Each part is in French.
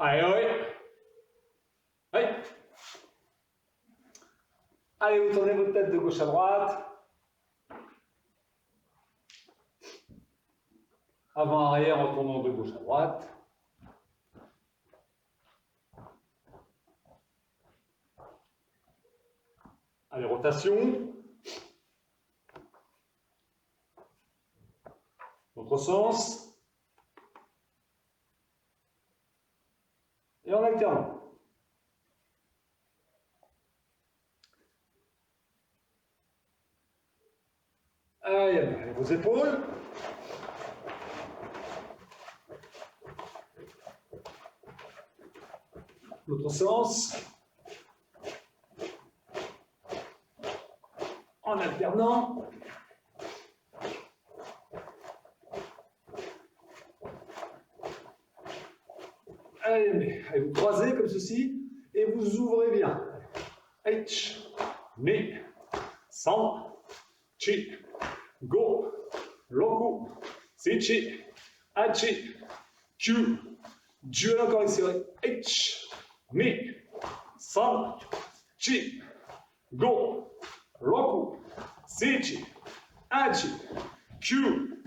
Allez, oui. Allez. Allez, vous tournez votre tête de gauche à droite. Avant-arrière en tournant de gauche à droite. Allez, rotation. L'autre sens. Et en alternant. Allez, vos épaules. L'autre sens. En alternant. Allez, vous croisez comme ceci et vous ouvrez bien. H, ni, san, chi, go, roku, sichi, hachi, kyu, ju, encore ici. H, ni, san, chi, go, roku, sichi, hachi, kyu,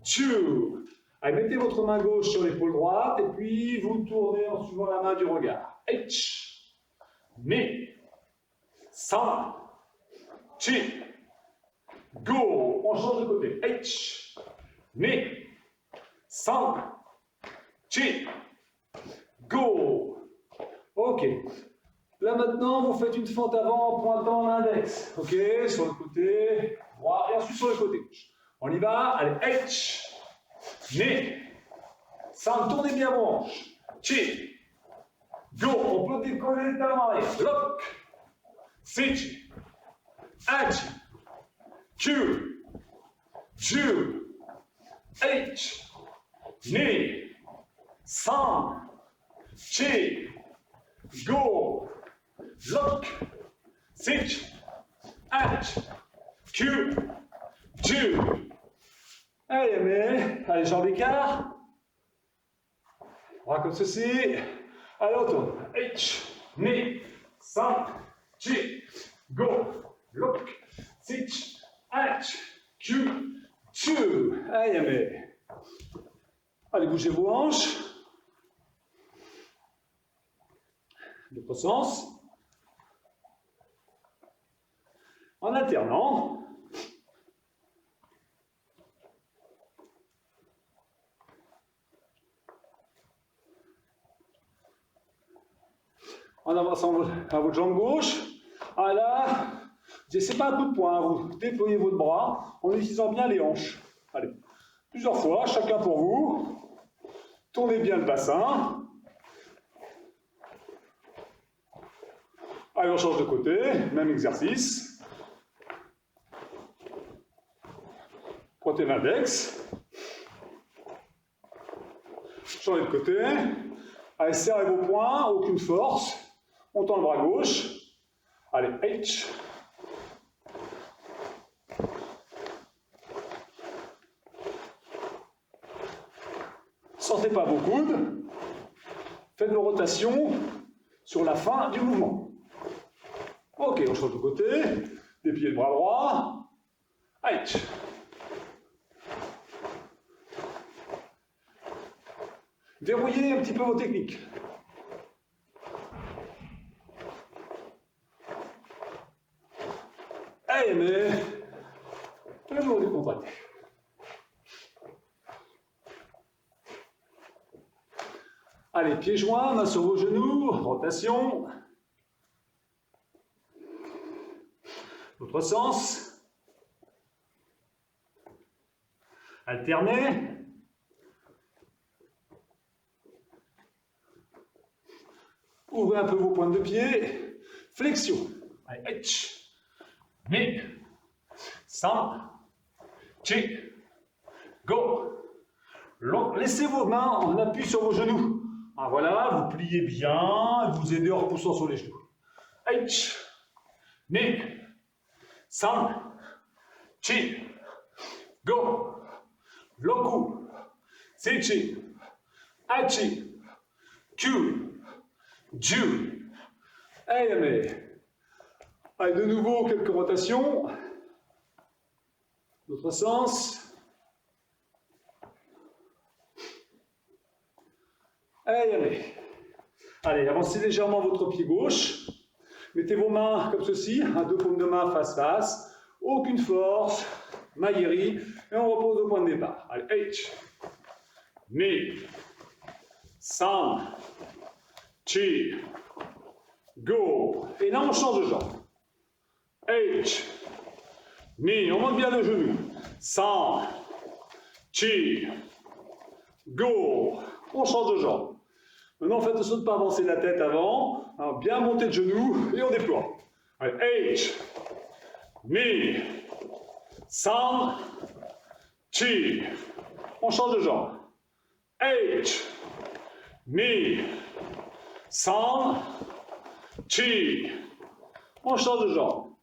ju. Allez, mettez votre main gauche sur l'épaule droite et puis vous tournez en suivant la main du regard. H, ni, san, chi, go. On change de côté. H, ni, san, chi, go. Ok. Là maintenant, vous faites une fente avant en pointant l'index. Ok, sur le côté droit et ensuite sur le côté gauche. On y va. Allez, H. Ni, san, tournez bien vos hanches. Chi, go, on peut décoller les talons arrière. Lock, sichi, hachi, kyu, ju, H, ni, san, chi, go, lock, sichi, hachi, kyu, ju. Allez, jambes écart. Bras comme ceci. Allez, on tourne. H, ni, san, chi, go, lock, sich, hachi, kyu, ju. Allez, bougez vos hanches. L'autre sens. En alternant. En avançant à votre jambe gauche. Ah là, c'est pas un coup de poing, vous déployez votre bras en utilisant bien les hanches. Allez, plusieurs fois, chacun pour vous. Tournez bien le bassin. Allez, on change de côté, même exercice. Pointez l'index. Changez de côté. Allez, serrez vos poings, aucune force. On tend le bras gauche. Allez, H. Sortez pas vos coudes. Faites vos rotations sur la fin du mouvement. Ok, on change de côté. Dépliez le bras droit. H. Verrouillez un petit peu vos techniques. Allez, mais toujours décontracté. Allez, pieds joints, main sur vos genoux, rotation. L'autre sens. Alternez. Ouvrez un peu vos pointes de pied. Flexion. Allez, H. Ni, san, chi, go. Laissez vos mains en appui sur vos genoux. Ah, voilà, vous pliez bien, vous aidez en repoussant sur les genoux. H, ni, san, chi, go. Loku, sichi, hachi, Q, Ju. Allez, mais. Allez, de nouveau, quelques rotations. L'autre sens. Allez, allez. Allez, avancez légèrement votre pied gauche. Mettez vos mains comme ceci, à deux paumes de main face à face. Aucune force. Maïri. Et on repose au point de départ. Allez, H. Ni. San. Chi. Go. Et là, on change de jambe. H. Ni. On monte bien le genou. San. Chi. Go. On change de jambe. Maintenant, faites attention de ne pas avancer la tête avant. Alors, bien monter le genou et on déploie. Allez, H. Ni. San. Chi. On change de jambe. H. Ni. San. Chi. On change de jambe.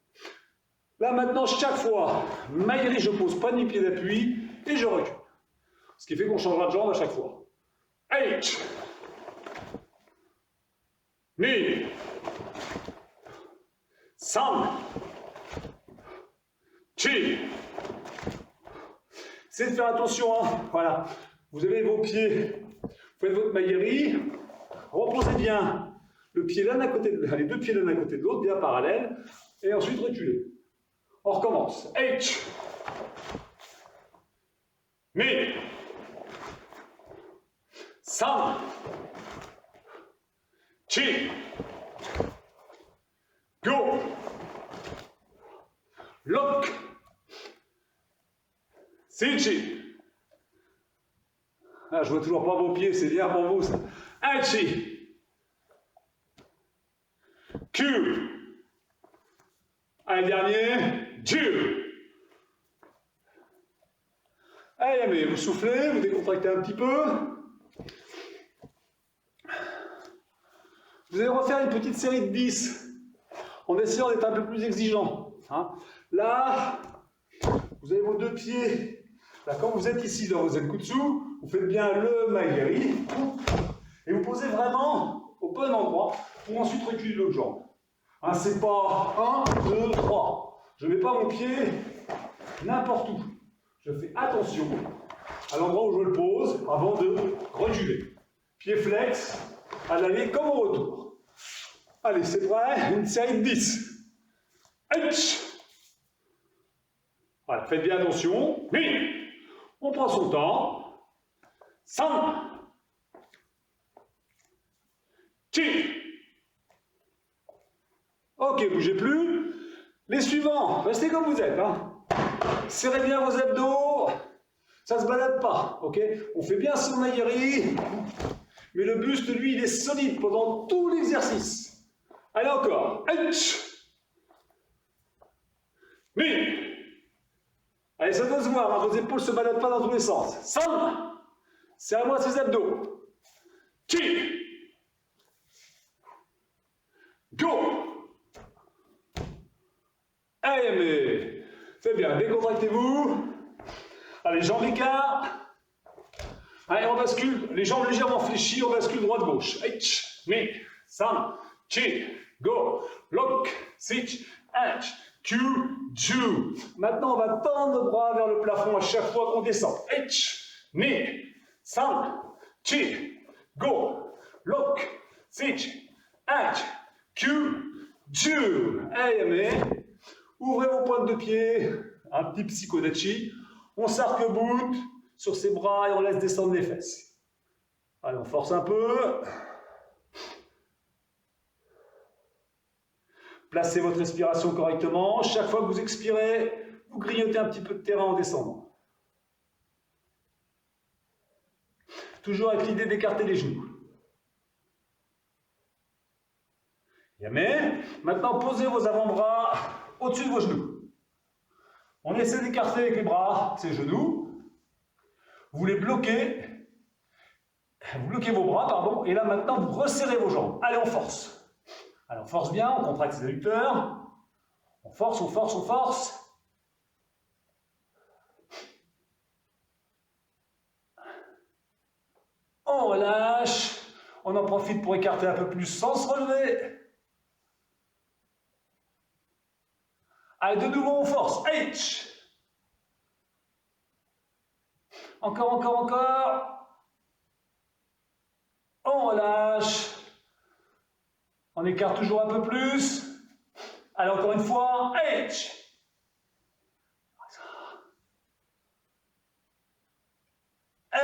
Là, maintenant, chaque fois, Maïri, je pose pas de pied d'appui et je recule. Ce qui fait qu'on changera de jambe à chaque fois. H. Ni. San. Chi. Essayez de faire attention, hein. Voilà. Vous avez vos pieds, vous faites votre Maïri, reposez bien le pied l'un à côté de, les deux pieds l'un à côté de l'autre, bien parallèles, et ensuite reculez. On recommence. H. Ni. San. Chi. Go. Lock. Sichi. Ah, je vois toujours pas vos pieds, c'est bien pour vous ça. Hachi. Q. Allez, dernier. Ju. Allez, mais vous soufflez, vous décontractez un petit peu. Vous allez refaire une petite série de 10 en essayant d'être un peu plus exigeant. Hein. Là, vous avez vos deux pieds. Là, quand vous êtes ici dans vos Zenkutsu, vous faites bien le Maïri et vous posez vraiment au bon endroit pour ensuite reculer l'autre jambe. Hein, c'est pas 1, 2, 3. Je ne mets pas mon pied n'importe où. Je fais attention à l'endroit où je le pose avant de reculer. Pied flex, à l'aller comme au retour. Allez, c'est prêt, une série de 10. H. Voilà, faites bien attention. Oui. On prend son temps. San. Chi. Ok, bougez plus. Les suivants, restez comme vous êtes. Hein. Serrez bien vos abdos. Ça ne se balade pas. Ok. On fait bien son Maïri. Mais le buste, lui, il est solide pendant tout l'exercice. Allez encore. H. Mi. Allez, ça doit se voir, hein, vos épaules ne se baladent pas dans tous les sens. San. Serrez-moi ses abdos. Chi. Go. Allez, mais faites bien, décontractez-vous. Allez, jambes écart. Allez, on bascule, les jambes légèrement fléchies, on bascule droite-gauche. H. Mi. San. Chi. Go. Lock. Sich. H. Q, Ju. Maintenant, on va tendre nos bras vers le plafond à chaque fois qu'on descend. H, Ni, San, Chi, Go, Lock, Sich, H, Q, Ju. Allez, mais ouvrez vos pointes de pied, un petit psychodachi. On s'arc-boute sur ses bras et on laisse descendre les fesses. Allez, on force un peu. Placez votre respiration correctement. Chaque fois que vous expirez, vous grignotez un petit peu de terrain en descendant. Toujours avec l'idée d'écarter les genoux. Yamé. Maintenant, posez vos avant-bras au-dessus de vos genoux. On essaie d'écarter avec les bras ces genoux. Vous les bloquez. Vous bloquez vos bras, pardon. Et là, maintenant, vous resserrez vos jambes. Allez, on force. Alors, on force bien, on contracte ses adducteurs. On force, on force, on force. On relâche. On en profite pour écarter un peu plus sans se relever. Allez, de nouveau, on force. H. Encore, encore, encore. On relâche. On écarte toujours un peu plus. Allez, encore une fois. H.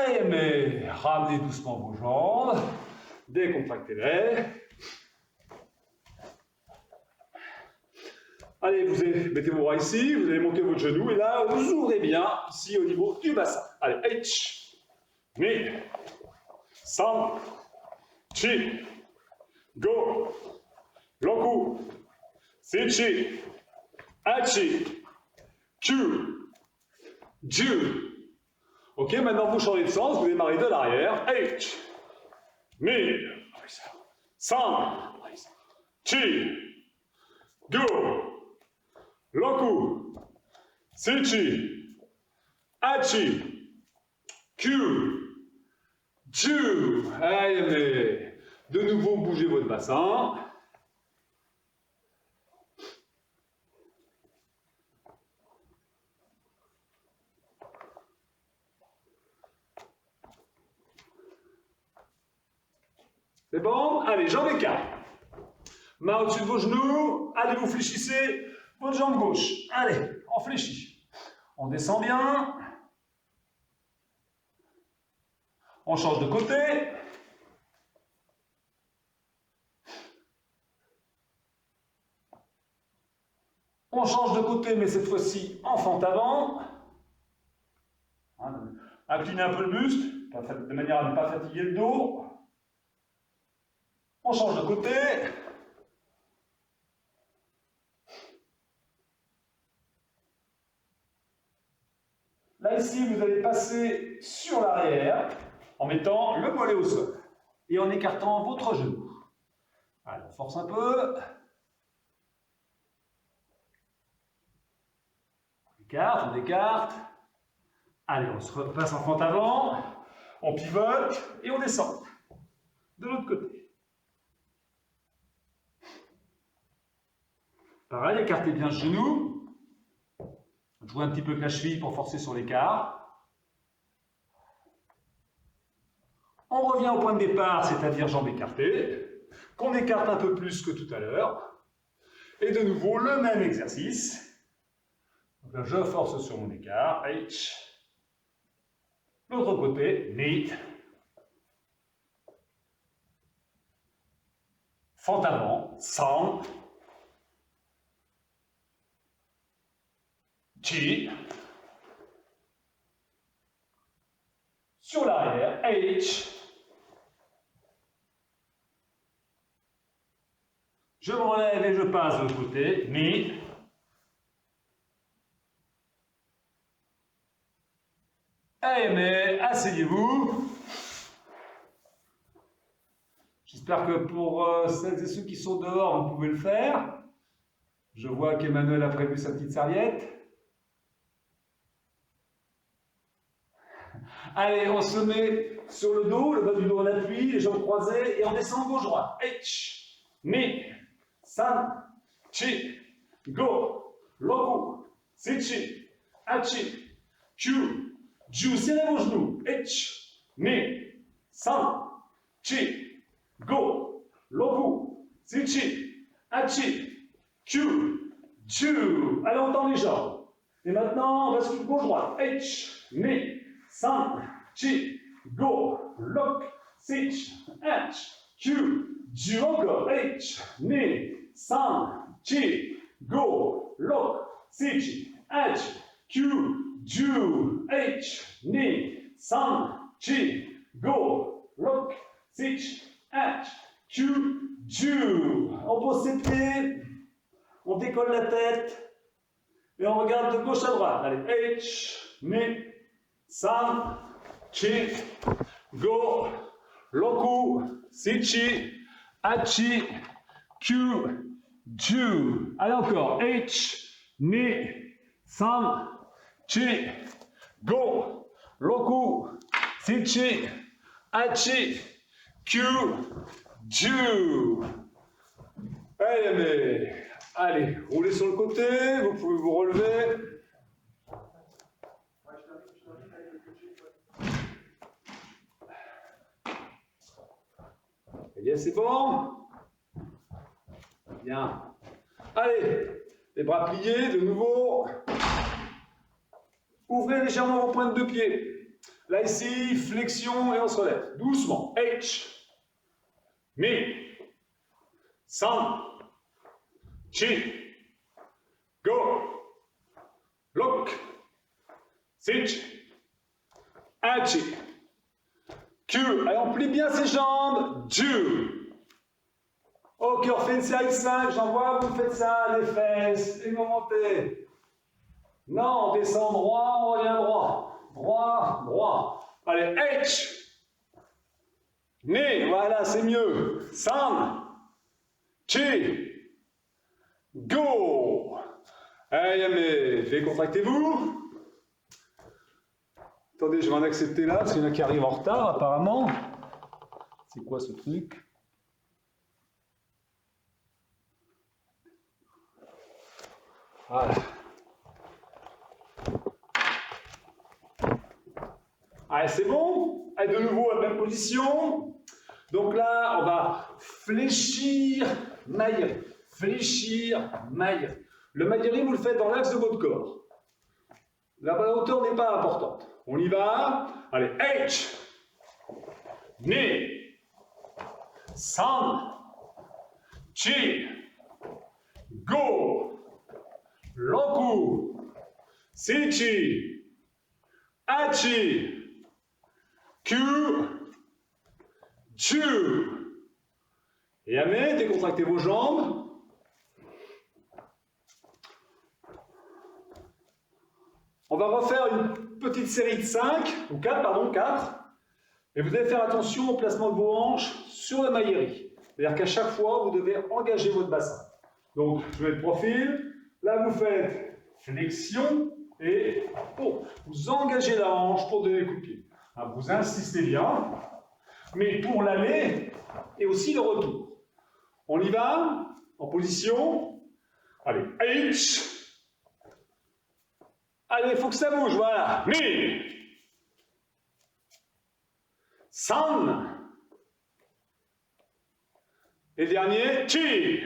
Et mais ramenez doucement vos jambes. Décontractez-les. Allez, mettez vos bras ici, vous allez monter votre genou et là, vous ouvrez bien ici au niveau du bassin. Allez, H, ni, san, chi, go, roku, sichi, hachi, kyu, ju. Ok, maintenant vous changez de sens, vous démarrez de l'arrière. H, ni, san, chi, go. Roku, Sichi, Hachi, Kyu, Ju. Allez, de nouveau, bougez votre bassin. C'est bon? Allez, jambes écartées. Main au-dessus de vos genoux. Allez, vous fléchissez votre jambe gauche. Allez, on fléchit. On descend bien. On change de côté. On change de côté, mais cette fois-ci en fente avant. Inclinez un peu le buste, de manière à ne pas fatiguer le dos. On change de côté. Là, ici, vous allez passer sur l'arrière en mettant le mollet au sol et en écartant votre genou. Allez, on force un peu. On écarte. Allez, on se repasse en fente avant. On pivote et on descend. De l'autre côté. Pareil, écartez bien le genou. Jouez un petit peu avec la cheville pour forcer sur l'écart. On revient au point de départ, c'est-à-dire jambes écartées, qu'on écarte un peu plus que tout à l'heure. Et de nouveau, le même exercice. Donc là, je force sur mon écart. H. L'autre côté, ni. Fente avant, san. Chi. Sur l'arrière, H. Je m'enlève et je passe de l'autre côté, ni. Allez, mais asseyez-vous. J'espère que pour celles et ceux qui sont dehors, vous pouvez le faire. Je vois qu'Emmanuel a prévu sa petite serviette. Allez, on se met sur le dos, le bas du dos en appui, les jambes croisées, et on descend gauche-droite. H, ni, san, chi, go, roku, sichi, hachi, kyu, ju. Serrez vos genoux. H, ni, san, chi, go, roku, sichi, hachi, kyu, ju. Allez, on tend les jambes. Et maintenant, on va sur gauche-droite. H, ni, san, chi, go, lock, sich, h, q, ju. Encore. H, ni, san, chi, go, lock, sich, h, q, ju. H, ni, san, chi, go, lock, sich, h, q, ju. On pose ses pieds, on décolle la tête et on regarde de gauche à droite. Allez, H, ni, san, chi, go, roku, sichi, hachi, kyu, ju. Allez encore. H, ni, san, chi, go, roku, sichi, hachi, Q, do. Allez, roulez sur le côté, vous pouvez vous relever. Eh bien, c'est bon. Bien. Allez, les bras pliés, de nouveau. Ouvrez légèrement vos pointes de pied. Là, ici, flexion et on se relève. Doucement. H. Mi. San. Chi. Go. Look. Sich. Hachi. Q. Allez, on plie bien ses jambes. Do. Ok, on fait une série 5, j'en vois, vous faites ça, les fesses, et vous montez. Non, on descend droit, on revient droit. Droit, droit. Allez, H. Ni, voilà, c'est mieux. San. Chi. Go. Allez, décontractez-vous. Attendez, je vais en accepter là, parce qu'il y en a qui arrivent en retard, apparemment. C'est quoi ce truc ? Voilà. Allez, c'est bon. Allez, de nouveau à la même position. Donc là, on va fléchir, maillerie. Fléchir, maillerie. Le maillerie, vous le faites dans l'axe de votre corps. La hauteur n'est pas importante. On y va. Allez, H. Ni. San. Chi. Go. Roku, Sichi, Hachi, Q, Ju. Et Yame, décontractez vos jambes. On va refaire une petite série de 5, ou 4, pardon, 4. Et vous devez faire attention au placement de vos hanches sur la maillerie. C'est-à-dire qu'à chaque fois, vous devez engager votre bassin. Donc, je mets le profil. Là, vous faites flexion et vous engagez la hanche pour donner le coup de pied. Alors, vous insistez bien, mais pour l'aller et aussi le retour. On y va, en position. Allez, H. Allez, il faut que ça bouge, voilà. Mi. San. Et dernier, Chi.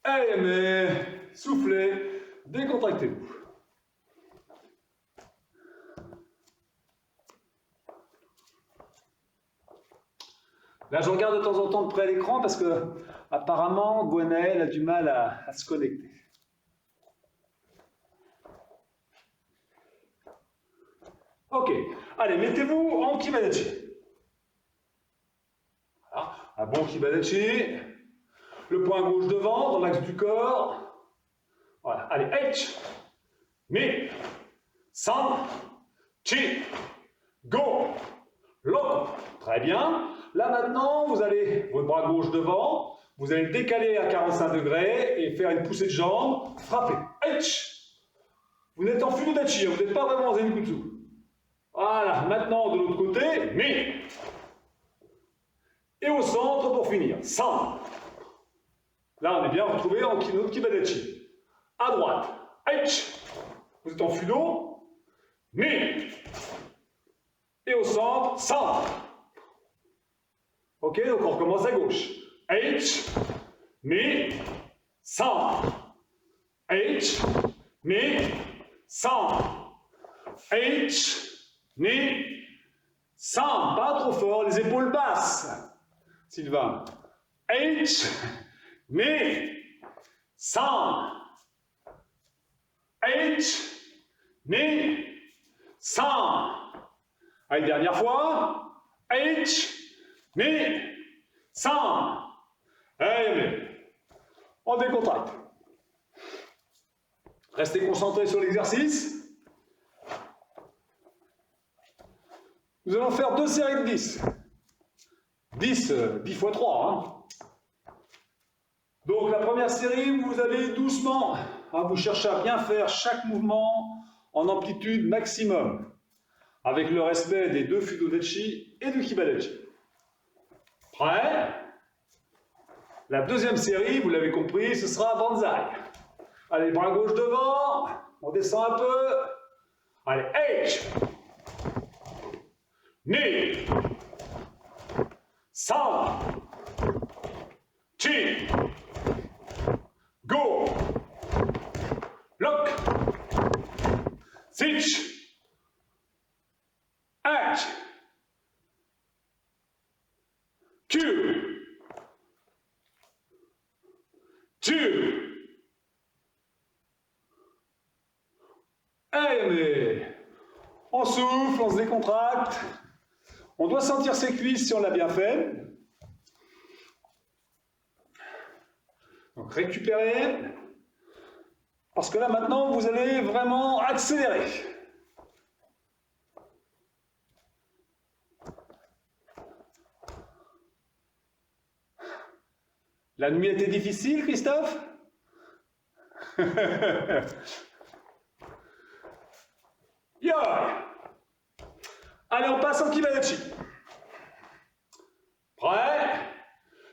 Allez, mais soufflez, décontractez-vous. Là, je regarde de temps en temps de près l'écran parce que, apparemment, Gwenaël a du mal à se connecter. Ok, allez, mettez-vous en Kibadachi. Voilà, un bon Kibadachi. Le poing gauche devant, dans l'axe du corps. Voilà, allez, H. Mi. San. Chi. Go. Loco. Très bien. Là maintenant, vous allez, votre bras gauche devant, vous allez le décaler à 45 degrés et faire une poussée de jambe, frapper. H. Vous n'êtes en Fudodachi, vous n'êtes pas vraiment en Zenkutsu. Voilà, maintenant de l'autre côté, Mi. Et au centre pour finir, San. Là, on est bien retrouvé en notre Kibadachi. À droite, H. Vous êtes en fudo, Mi. Et au centre, San. Ok, donc on recommence à gauche. H. Mi. San. H. Mi. San. H. Mi. San. Pas trop fort, les épaules basses. Sylvain. H. Mi. San. H. Mi. San. Allez, dernière fois. H. Mi. San. Allez, on décontracte. Restez concentrés sur l'exercice. Nous allons faire 2 séries de 10. 10 x 3. Hein. Donc la première série, vous allez doucement, vous cherchez à bien faire chaque mouvement en amplitude maximum. avec le respect des deux Fudodechi et du Kibadechi. Prêt? La deuxième série, vous l'avez compris, ce sera Banzai. Allez, bras gauche devant, on descend un peu. Allez, H, Ni, San, Chi, Go, Lock, Sich, H, Q, 2, allez, on souffle, on se décontracte. On doit sentir ses cuisses si on l'a bien fait. Donc récupérez. Parce que là maintenant, vous allez vraiment accélérer. La nuit était difficile, Christophe? Yo! Allez, on passe en Kibadechi. Prêt?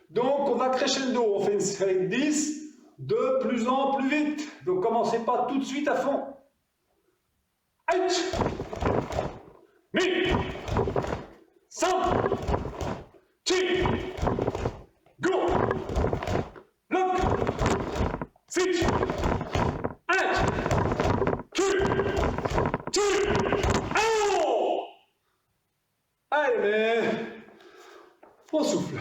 Donc, on va crescendo. On fait une série de 10 de plus en plus vite. Donc, commencez pas tout de suite à fond. H! Mi! San! Chi! Go! Lock! Sich! H! Q! T! Oh! Allez, on souffle.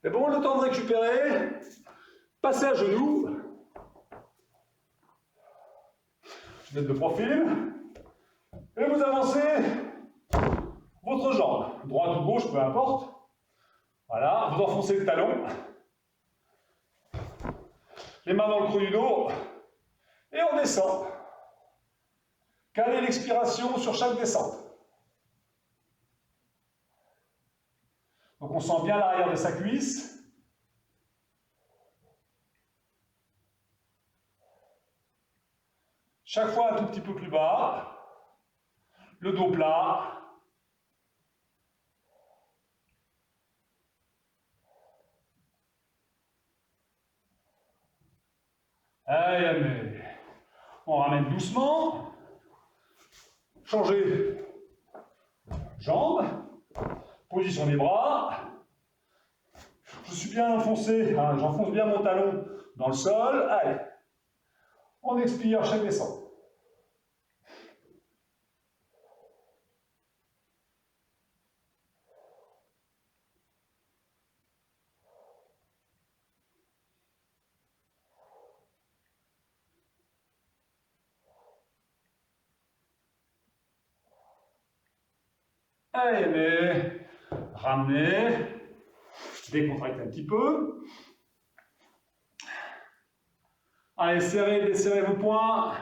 C'est bon, le temps de récupérer. Passez à genoux. Je mets de profil. Et vous avancez votre jambe. Droite ou gauche, peu importe. Voilà, vous enfoncez le talon. Les mains dans le creux du dos. Et on descend. Calez l'expiration sur chaque descente. Donc on sent bien l'arrière de sa cuisse. Chaque fois un tout petit peu plus bas. Le dos plat. Allez, on ramène doucement. Changez jambes. Position des bras. Je suis bien enfoncé, hein, j'enfonce bien mon talon dans le sol. Allez, on expire chaque descente. Allez, mais ramenez, décontractez un petit peu. Allez, serrez, desserrez vos poings.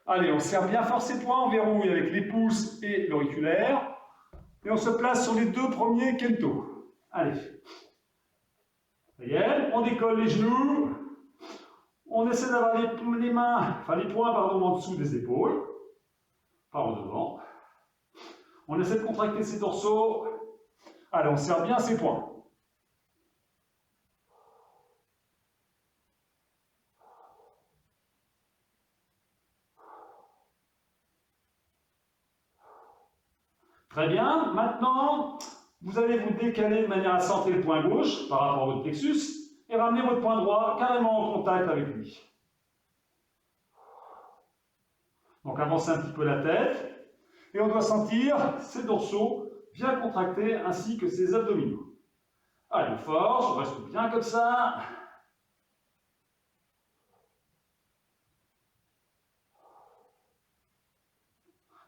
Allez, on serre bien fort ses poings, on verrouille avec les pouces et l'auriculaire. Et on se place sur les deux premiers kento. Allez. Ça y est, on décolle les genoux. On essaie d'avoir les mains, enfin les poings, pardon, en dessous des épaules. Pas en devant. On essaie de contracter ses dorsaux. Allez, on serre bien ses poings. Très bien. Maintenant, vous allez vous décaler de manière à centrer le poing gauche par rapport à votre plexus et ramener votre poing droit carrément en contact avec lui. Donc avancez un petit peu la tête et on doit sentir ses dorsaux bien contractés ainsi que ses abdominaux. Allez, on force, on reste bien comme ça.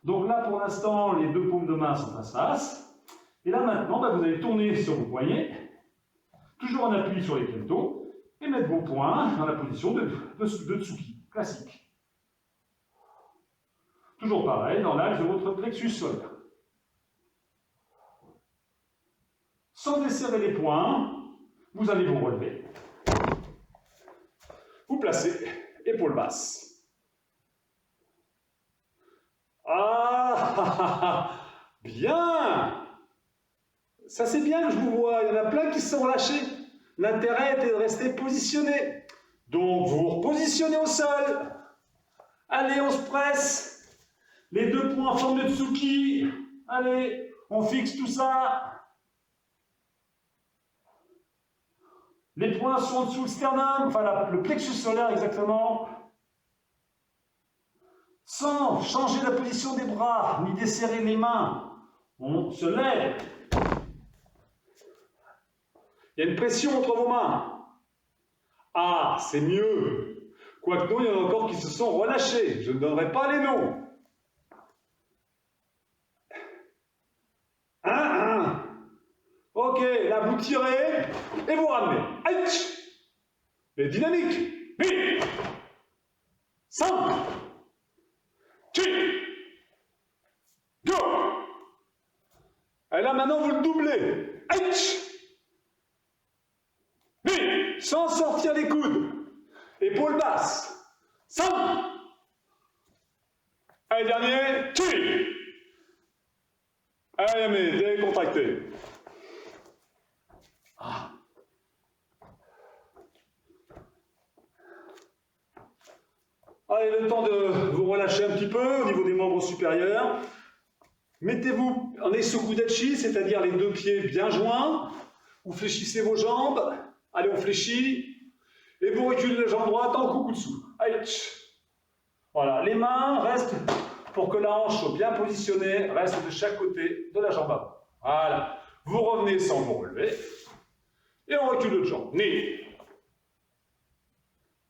Donc là, pour l'instant, les deux paumes de main sont face à face. Et là, maintenant, vous allez tourner sur vos poignets, toujours en appui sur les kento, et mettre vos poings dans la position de Tsuki, classique. Toujours pareil, dans l'axe de votre plexus solaire. Sans desserrer les poings, vous allez vous relever. Vous placez épaules basses. Ah, bien. Ça c'est bien que je vous vois, il y en a plein qui se sont relâchés. L'intérêt était de rester positionné. Donc vous vous repositionnez au sol. Allez, on se presse. Les deux points en forme de Tsuki. Allez, on fixe tout ça. Les poings sont en dessous le sternum, enfin le plexus solaire exactement. Sans changer la position des bras, ni desserrer les mains. On se lève. Il y a une pression entre vos mains. Ah, c'est mieux. Quoique non, il y en a encore qui se sont relâchés. Je ne donnerai pas les noms. Ok, là vous tirez et vous ramenez. Aïe. Les dynamiques. 8, 5, 6, go. Et là maintenant vous le doublez. Aïe. 8, sans sortir les coudes. Épaules basses. 5. Allez, dernier. 6. Allez, mais décontracté. Ah. Allez, le temps de vous relâcher un petit peu au niveau des membres supérieurs. Mettez-vous en Eisokudachi, c'est-à-dire les deux pieds bien joints. Vous fléchissez vos jambes. Allez, on fléchit. Et vous reculez la jambe droite en kukutsu. Aïe. Voilà, les mains restent pour que la hanche soit bien positionnée, reste de chaque côté de la jambe avant. Voilà. Vous revenez sans vous relever. Et on recule l'autre jambe. Ni.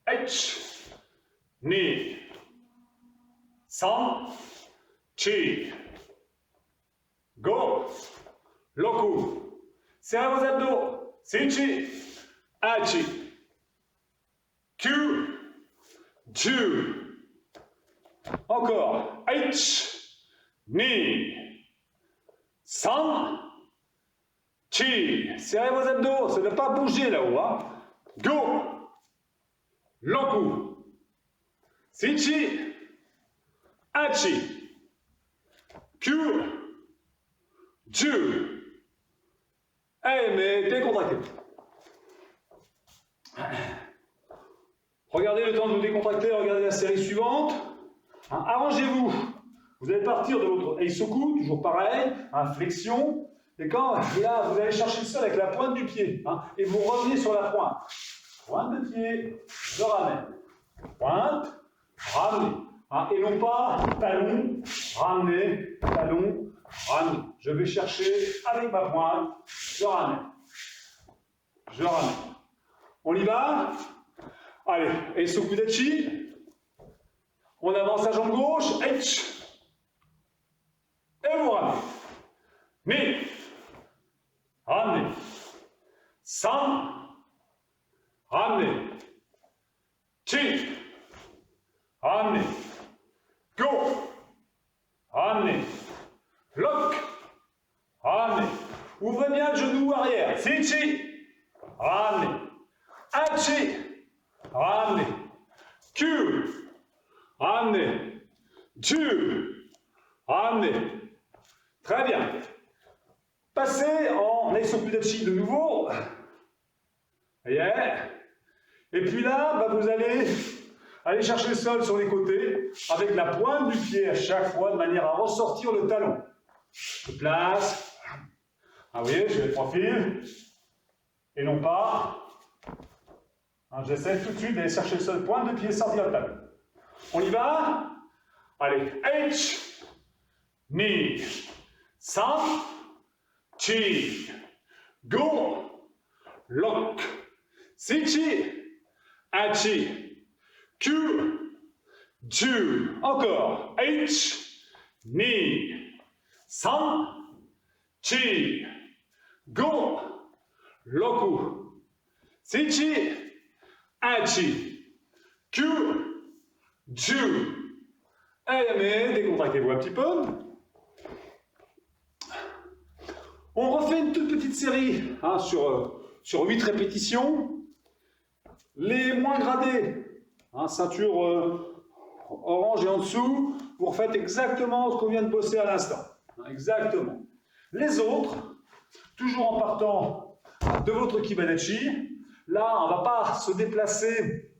H. Ni. San. Chi. Go. Loku. Serrez vos abdos. Sinchi. Hachi. Q. Ju. Encore. H. Ni. San. Chi. Serrez vos abdos. Ça ne doit pas bouger là-haut. Hein. Go. Loku. Sinchi. Hachi. Q. Ju. Eh, mais décontractez. Regardez le temps de vous décontracter, regardez la série suivante. Hein, arrangez-vous. Vous allez partir de votre Eisoku, toujours pareil, hein, flexion. Et quand là, vous allez chercher le sol avec la pointe du pied. Hein, et vous revenez sur la pointe. Pointe de pied, je ramène. Pointe, ramenez. Hein, et non pas talon, ramenez, talon, ramenez. Je vais chercher avec ma pointe, je ramène. Je ramène. On y va? Allez, Eisokudachi. On avance la jambe gauche. H. Et vous ramenez. Mi. Ramenez. San. Ramenez. Chi. Ramenez. Go. Ramenez. Lock. Ramenez. Ouvrez bien le genou arrière. Sinchi. Ramenez. Hachi. Ramenez. Q. Ramenez. Ju. Ramenez. Très bien. Passez en Eisokudachi de nouveau. Yeah. Et puis là, bah, vous allez aller chercher le sol sur les côtés avec la pointe du pied à chaque fois de manière à ressortir le talon. Je place. Ah, vous voyez, je vais profil. Et non pas. Hein, j'essaie tout de suite d'aller chercher le sol, pointe de pied, sortir le talon. On y va? Allez, H, Ni, San, Chi, Go, Lock, Sinchi, Hachi, Q, Ju. Encore. H, Ni, San, Chi, Go, Loku, Sinchi, Hachi, Q, Ju. Allez, mais décontractez-vous un petit peu. On refait une toute petite série hein, sur 8 répétitions. Les moins gradés, hein, ceinture orange et en dessous, vous refaites exactement ce qu'on vient de bosser à l'instant. Hein, exactement. Les autres, toujours en partant de votre Kibanachi, là, on ne va pas se déplacer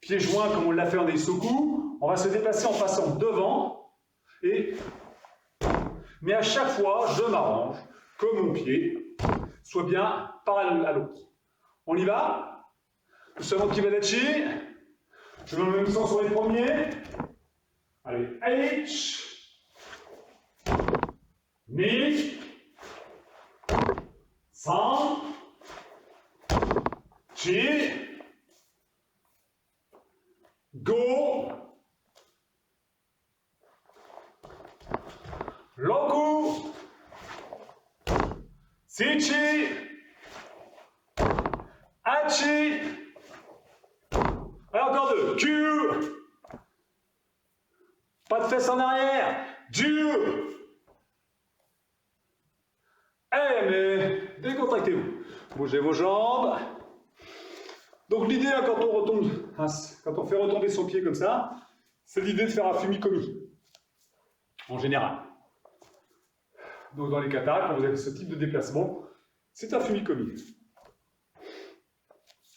pieds joints comme on l'a fait en Eisoku, on va se déplacer en passant devant, mais à chaque fois, je m'arrange que mon pied soit bien parallèle à l'autre. On y va? Nous sommes en Kibanachi. Je mets le même sens sur les premiers. Allez, H, Ni, San, Chi, Go, Roku, Sichi, Hachi, et encore deux, Q, pas de fesses en arrière, Ju, mais décontractez-vous, bougez vos jambes. Donc l'idée, quand on retombe, quand on fait retomber son pied comme ça, c'est l'idée de faire un fumikomi, en général. Donc dans les katas, quand vous avez ce type de déplacement, c'est un fumikomi.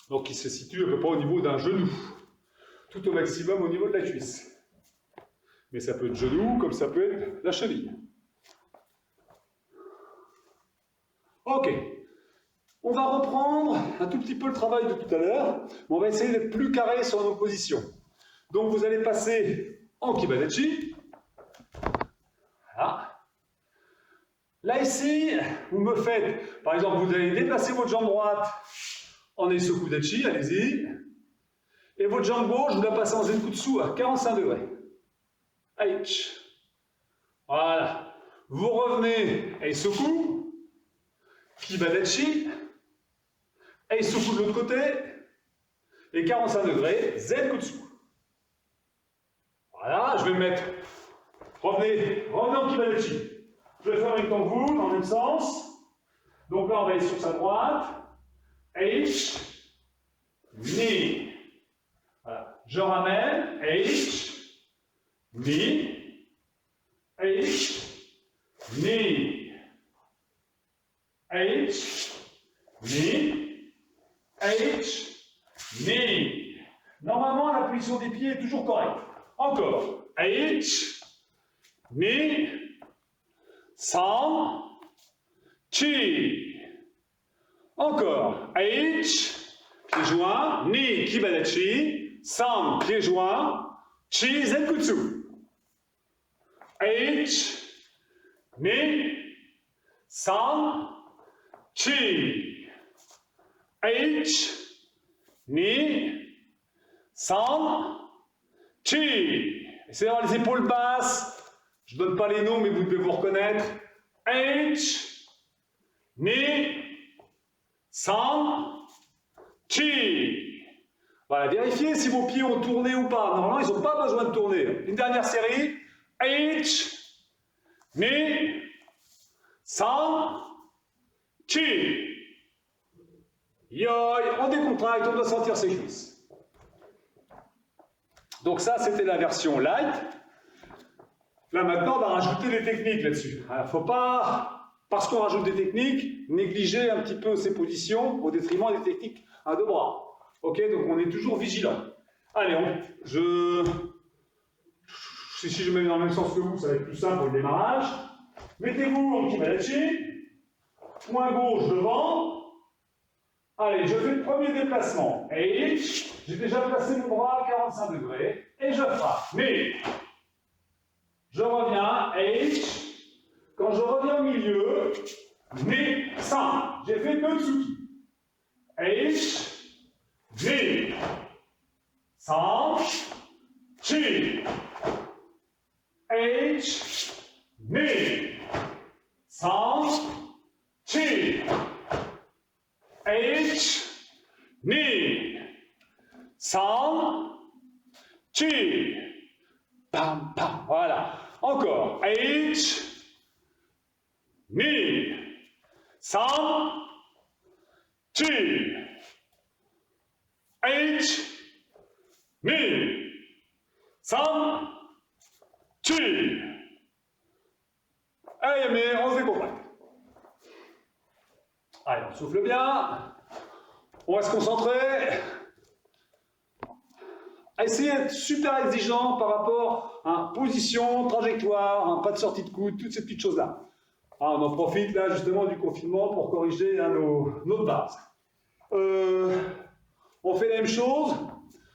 Donc il se situe à peu près au niveau d'un genou, tout au maximum au niveau de la cuisse. Mais ça peut être genou, comme ça peut être la cheville. Ok. On va reprendre un tout petit peu le travail de tout à l'heure, mais on va essayer d'être plus carré sur nos positions. Donc vous allez passer en Kibanachi. Voilà. Là ici, vous me faites, par exemple, vous allez déplacer votre jambe droite en Eisokudachi, allez-y. Et votre jambe gauche, vous la passez en Zenkutsu à 45 degrés. H. Voilà. Vous revenez Eisoku, Kibanachi, Eisoku de l'autre côté, et 45 degrés, Zenkutsu. Voilà, je vais me mettre. Revenez en Kibanachi. Je vais faire avec que vous, dans le même sens. Donc là, on va aller sur sa droite. H, Ni. Voilà. Je ramène. H, Ni. H, Ni. H, Ni. H, Ni. Normalement, la position des pieds est toujours correcte. Encore. H, Ni. San, Chi. Encore. H, pied joint. Ni, Kibanachi. San, pied joint. Chi, Zenkutsu. H, Ni, San, Chi. H, Ni, San, Chi. Essayez d'avoir les épaules basses. Je ne donne pas les noms, mais vous devez vous reconnaître. H, Ni, San, Chi. Voilà, vérifiez si vos pieds ont tourné ou pas. Normalement, ils n'ont pas besoin de tourner. Une dernière série. H, Ni, San, Chi. Yoi, on décontracte, on doit sentir ses cuisses. Donc ça, c'était la version light. Là, maintenant, on va rajouter des techniques là-dessus. Il ne faut pas, parce qu'on rajoute des techniques, négliger un petit peu ces positions au détriment des techniques à deux bras. Ok, donc on est toujours vigilant. Allez, si je mets dans le même sens que vous, ça va être plus simple pour le démarrage. Mettez-vous en Kibanachi, point gauche devant. Allez, je fais le premier déplacement. H, j'ai déjà placé mon bras à 45 degrés, et je frappe. Mais je reviens, H, quand je reviens au milieu, Ni, San, j'ai fait deux tsuki. H, Ni, San, Chi. H, Ni, San, Chi. H, Ni, San, Chi. Pam, pam. Voilà. ni, san, chi, h, ni, san, chi. Allez, mais on se décontracte. Allez, on souffle bien. On va se concentrer. Essayez d'être super exigeant par rapport à position, trajectoire, pas de sortie de coude, toutes ces petites choses-là. On en profite là justement du confinement pour corriger nos bases. On fait la même chose,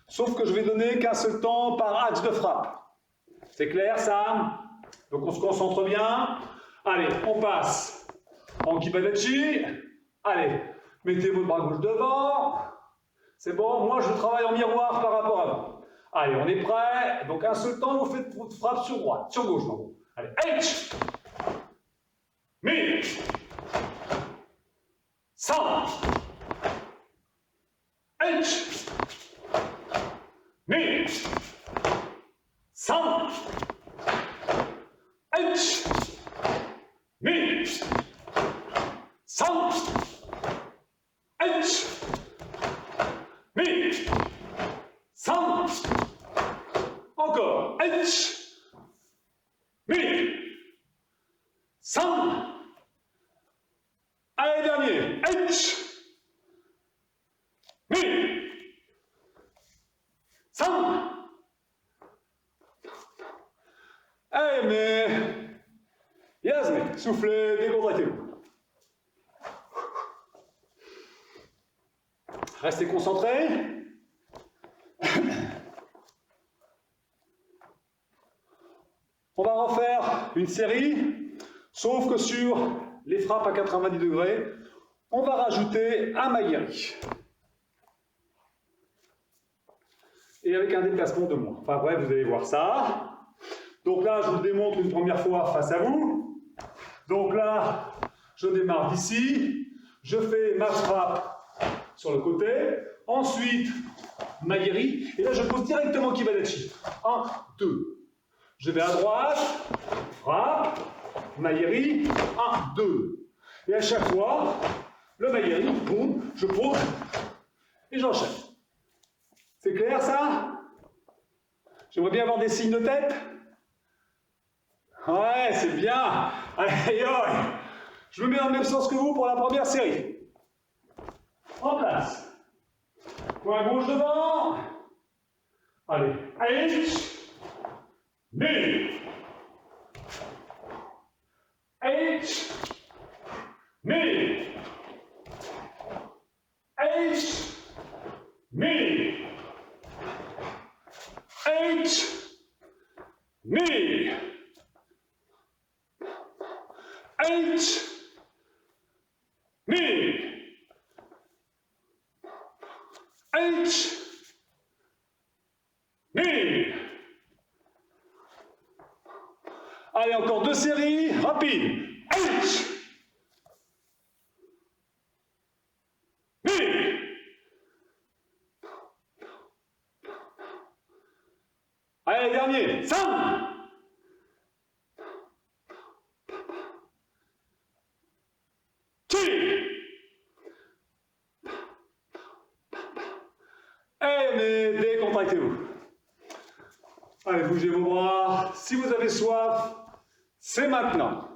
sauf que je vais donner qu'un seul temps par axe de frappe. C'est clair ça? Donc on se concentre bien. Allez, on passe en Kibadachi. Allez, mettez votre bras gauche devant. C'est bon, moi je travaille en miroir par rapport à vous. Allez, on est prêt. Donc un seul temps, vous faites votre frappe sur droite, sur gauche, pardon. Allez, H, mi, san, H, mi, san, H, mi, san, H, mi, san, encore, H, mi, san, allez, dernier, H, mi, san, allez, mais, Yasmine, soufflez, décontractez-vous. Restez concentrés. On va refaire une série, sauf que sur les frappes à 90 degrés, on va rajouter un maigiri. Et avec un déplacement de moins. Enfin bref, vous allez voir ça. Donc là, je vous le démontre une première fois face à vous. Donc là, je démarre d'ici, je fais ma frappe sur le côté, ensuite maigiri, et là je pose directement Kibadachi. 1, 2. Je vais à droite, frappe, maigiri, 1, 2. Et à chaque fois, le maigiri, boum, je pose et j'enchaîne. C'est clair ça? J'aimerais bien avoir des signes de tête. Ouais, c'est bien. Allez, je me mets dans le même sens que vous pour la première série. En place. Coin gauche devant. Allez, H, mi, H, mi, H, mi, H, mi, H, mi, H, mi. Allez, encore 2 séries, rapide. H, mi. Allez, dernier, 5. Mais décontractez-vous. Allez, bougez vos bras. Si vous avez soif, c'est maintenant.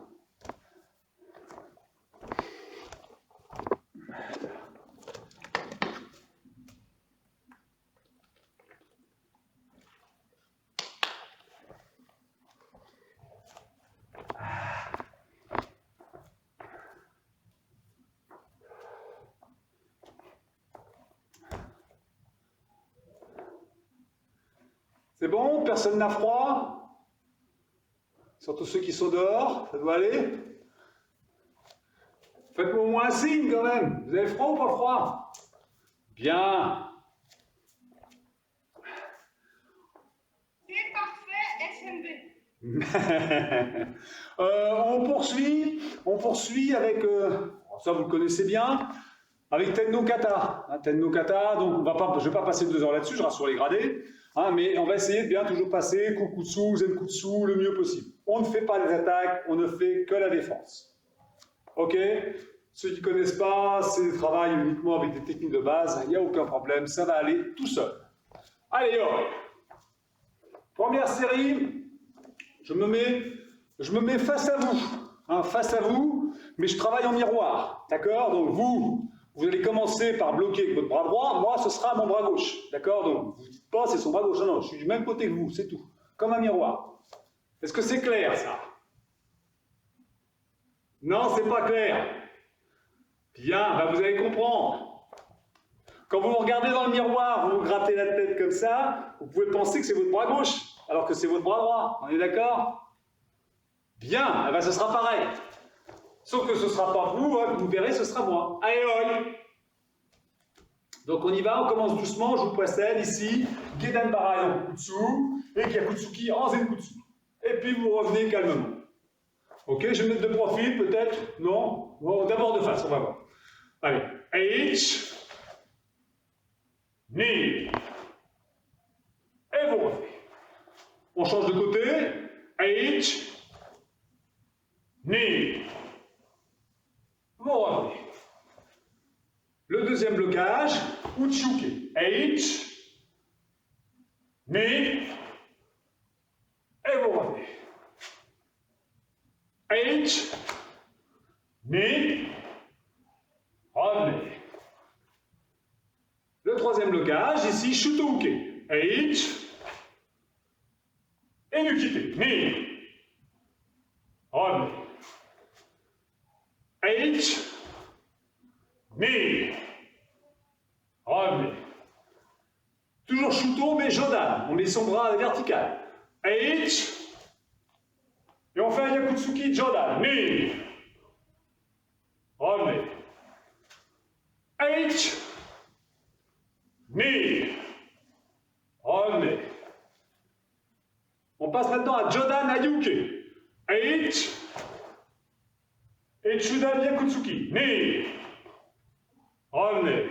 C'est bon? Personne n'a froid? Surtout ceux qui sont dehors, ça doit aller? Faites-moi au moins un signe quand même. Vous avez froid ou pas froid? Bien. C'est parfait, SMB. On poursuit avec, ça vous le connaissez bien, avec Tenno Kata. Tenno Kata, donc je ne vais pas passer 2 heures là-dessus, je rassure les gradés. Mais on va essayer de bien toujours passer Kukutsu, Zenkutsu le mieux possible. On ne fait pas les attaques, on ne fait que la défense. Ok? Ceux qui ne connaissent pas, c'est le travail uniquement avec des techniques de base, il n'y a aucun problème, ça va aller tout seul. Allez, hop! Première série, je me mets face à vous, hein, mais je travaille en miroir, d'accord? Donc vous allez commencer par bloquer avec votre bras droit, moi ce sera mon bras gauche, d'accord? Donc vous ne dites pas c'est son bras gauche, non, non, je suis du même côté que vous, c'est tout, comme un miroir. Est-ce que c'est clair ça? Non, c'est pas clair. Bien, ben, vous allez comprendre. Quand vous vous regardez dans le miroir, vous vous grattez la tête comme ça, vous pouvez penser que c'est votre bras gauche, alors que c'est votre bras droit. On est d'accord? Bien, eh ben, ce sera pareil. Sauf que ce ne sera pas vous, hein, que vous verrez, ce sera moi. Allez, hoi! Donc on y va, on commence doucement, je vous précède ici. Gedan Barayan Kutsu et Gyakutsuki en Zenkutsu. Et puis vous revenez calmement. Ok, je vais mettre de profil peut-être? Non? Bon, d'abord de face, on va voir. Allez, H, Ni, et vous revenez. On change de côté. H, Ni, vous revenez. Le deuxième blocage, Uchuke. H, Ni, et vous revenez. H, Ni, revenez. Le troisième blocage, ici, Shutoke. H, et Nukite. Ni, revenez. H, Ni, revenez. Toujours Shuto, mais Jodan. On met son bras à la verticale. H, et on fait un Yakutsuki Jodan. Ni, revenez. H, Ni, revenez. On passe maintenant à Jodan Ayuke. H, et Chudan Yakutsuki. Ni, revenez.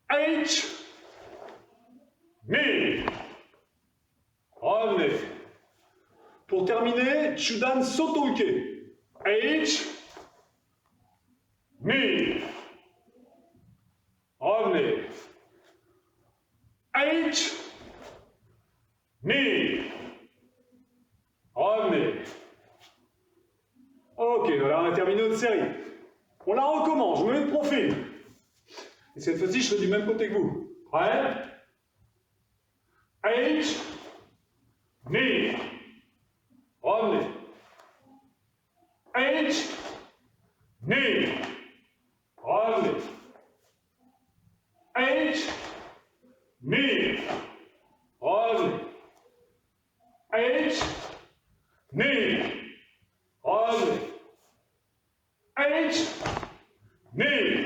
H, Ni, revenez. Pour terminer, Chudan Sotouke. H, Ni, revenez. H, Ni, revenez. Ok, voilà, on a terminé notre série. On la recommence, je me mets de profil. Et cette fois-ci, je fais du même côté que vous. Prêt? H, Ni, revenez. H, Ni, revenez. H, Ni, revenez. H, Ni, revenez. H, Ni,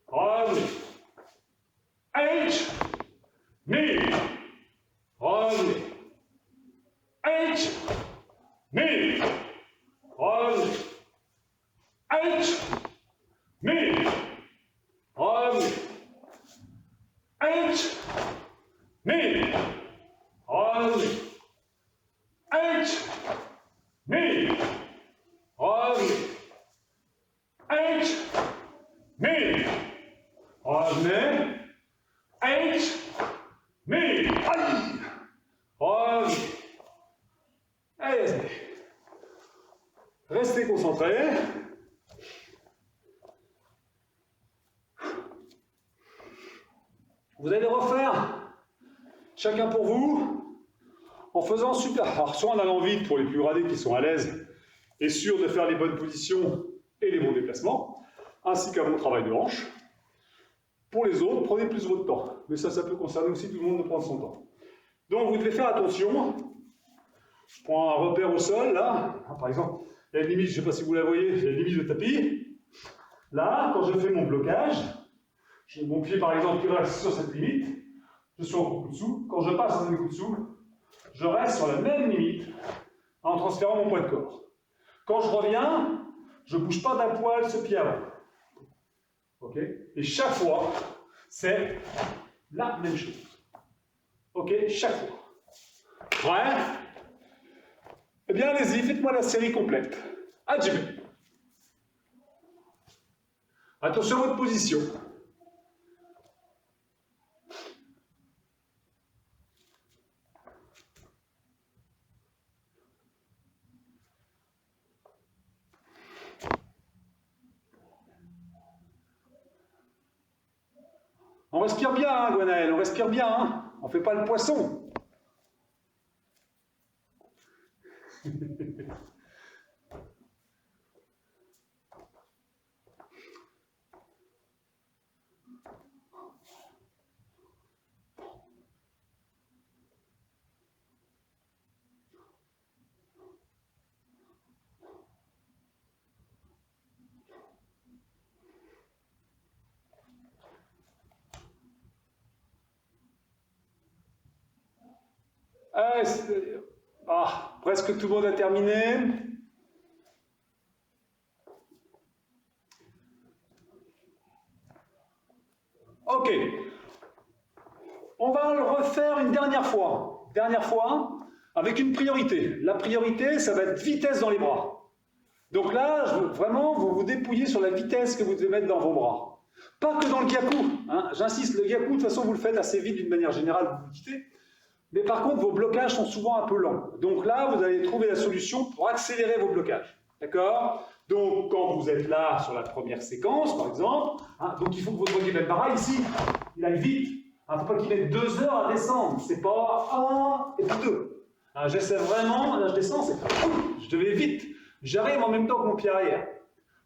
revenez. H, Ni, revenez. H, Ni, revenez. H, Ni, revenez. H, Ni, revenez. H, Ni, revenez. H, Ni, revenez. H, Ni, aïe, revenez. Allez, restez concentrés. Vous allez refaire, chacun pour vous, en faisant super. Alors, soit en allant vite pour les plus radés qui sont à l'aise et sûrs de faire les bonnes positions et les bons déplacements, ainsi qu'un bon travail de hanche. Pour les autres, prenez plus votre temps. Mais ça peut concerner aussi tout le monde de prendre son temps. Donc, vous devez faire attention. Je prends un repère au sol, là. Par exemple, il y a une limite, je ne sais pas si vous la voyez, il y a une limite de tapis. Là, quand je fais mon blocage, mon pied, par exemple, qui reste sur cette limite, je suis en Kokutsu. Quand je passe en Zenkutsu, je reste sur la même limite en transférant mon poids de corps. Quand je reviens, je ne bouge pas d'un poil ce pied avant. Ok? Et chaque fois, c'est la même chose. Ok? Chaque fois. Prêt? Eh bien, allez-y, faites-moi la série complète. Hajime. Attention à votre position. On respire bien, hein, Gwenaël, on respire bien, hein. On ne fait pas le poisson. Presque tout le monde a terminé. Ok. On va le refaire une dernière fois. Dernière fois, avec une priorité. La priorité, ça va être vitesse dans les bras. Donc là, vraiment, vous vous dépouillez sur la vitesse que vous devez mettre dans vos bras. Pas que dans le gyaku. Hein. J'insiste, le gyaku, de toute façon, vous le faites assez vite d'une manière générale, vous le quittez. Mais par contre, vos blocages sont souvent un peu lents. Donc là, vous allez trouver la solution pour accélérer vos blocages. D'accord? Donc, quand vous êtes là sur la première séquence, par exemple, hein, donc il faut que votre voilier pareil ici, il aille vite. Il ne faut pas qu'il mette 2 heures à descendre. C'est pas 1 et puis 2. Hein, j'essaie vraiment, là je descends, je vais vite. J'arrive en même temps que mon pied arrière.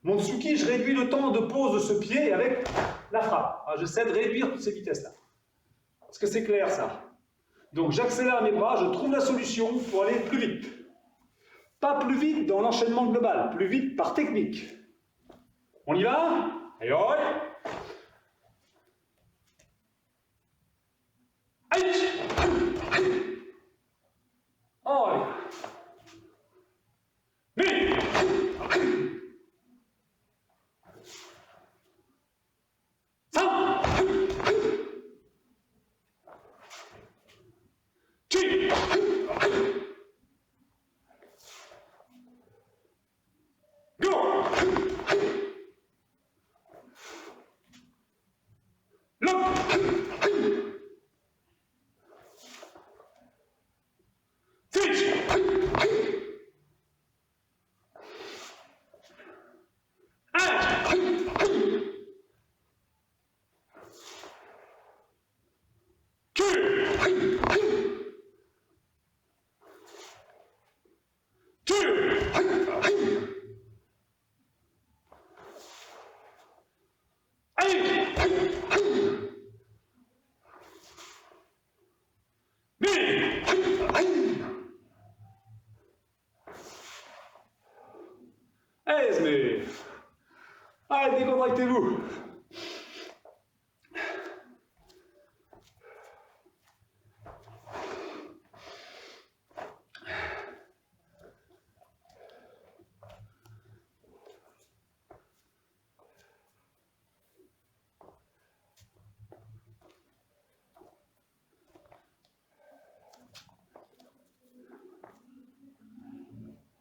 Mon tsuki, je réduis le temps de pose de ce pied avec la frappe. Hein, j'essaie de réduire toutes ces vitesses-là. Est-ce que c'est clair, ça? Donc j'accélère mes bras, je trouve la solution pour aller plus vite. Pas plus vite dans l'enchaînement global, plus vite par technique. On y va? Allez, hop! Oh, mais ça mais... Allez, décontractez-vous.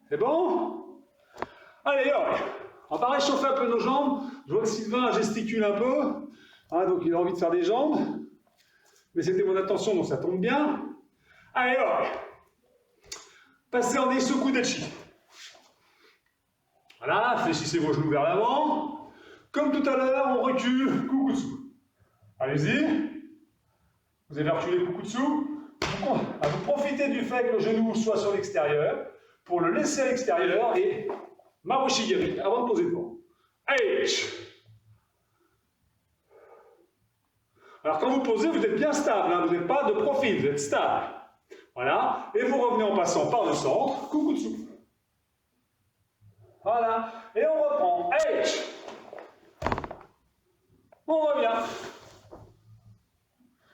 C'est bon? Allez, hop! On va réchauffer un peu nos jambes. Je vois que Sylvain gesticule un peu. Hein, donc il a envie de faire des jambes. Mais c'était mon attention, donc ça tombe bien. Allez, hop! Passez en Eisoku Dechi. Voilà, fléchissez vos genoux vers l'avant. Comme tout à l'heure, on recule, Kukutsu. Allez-y. Vous avez reculé Kukutsu. Vous profitez du fait que le genou soit sur l'extérieur pour le laisser à l'extérieur et Marushigiri, avant de poser devant. Allez. Alors quand vous posez, vous êtes bien stable, hein, vous n'êtes pas de profil, vous êtes stable. Voilà, et vous revenez en passant par le centre, Kukutsu. Voilà, et on reprend. Allez. On revient.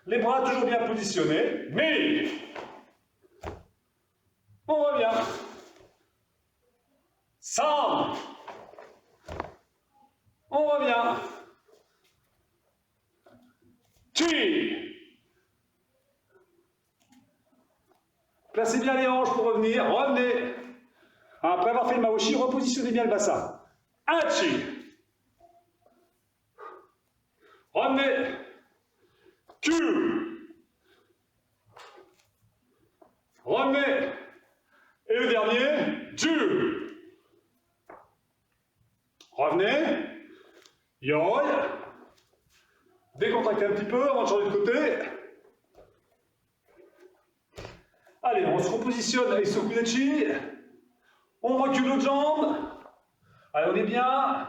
Les bras toujours bien positionnés, mais on revient. 100. On revient. Chi. Placez bien les hanches pour revenir. Revenez. Après avoir fait le maoshi, repositionnez bien le bassin. Hachi. Ramenez. Q. Ramenez. Et le dernier, Ju. Revenez. Yoi. Décontractez un petit peu avant de changer de côté. Allez, on se repositionne avec Sokudachi. On recule l'autre jambe. Allez, on est bien.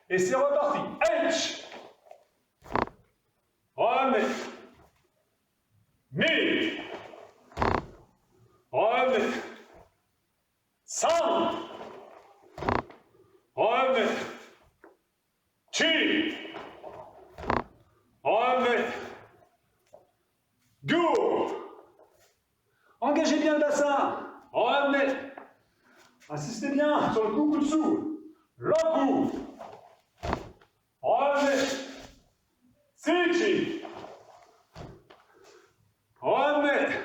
Et c'est reparti. H. Revenez. Mi. Revenez. San. Revenez. Chi. Revenez. Go. Engagez bien le bassin. Revenez. Insistez bien sur le coup dessous. Le coup. Revenez. Sichi. Revenez.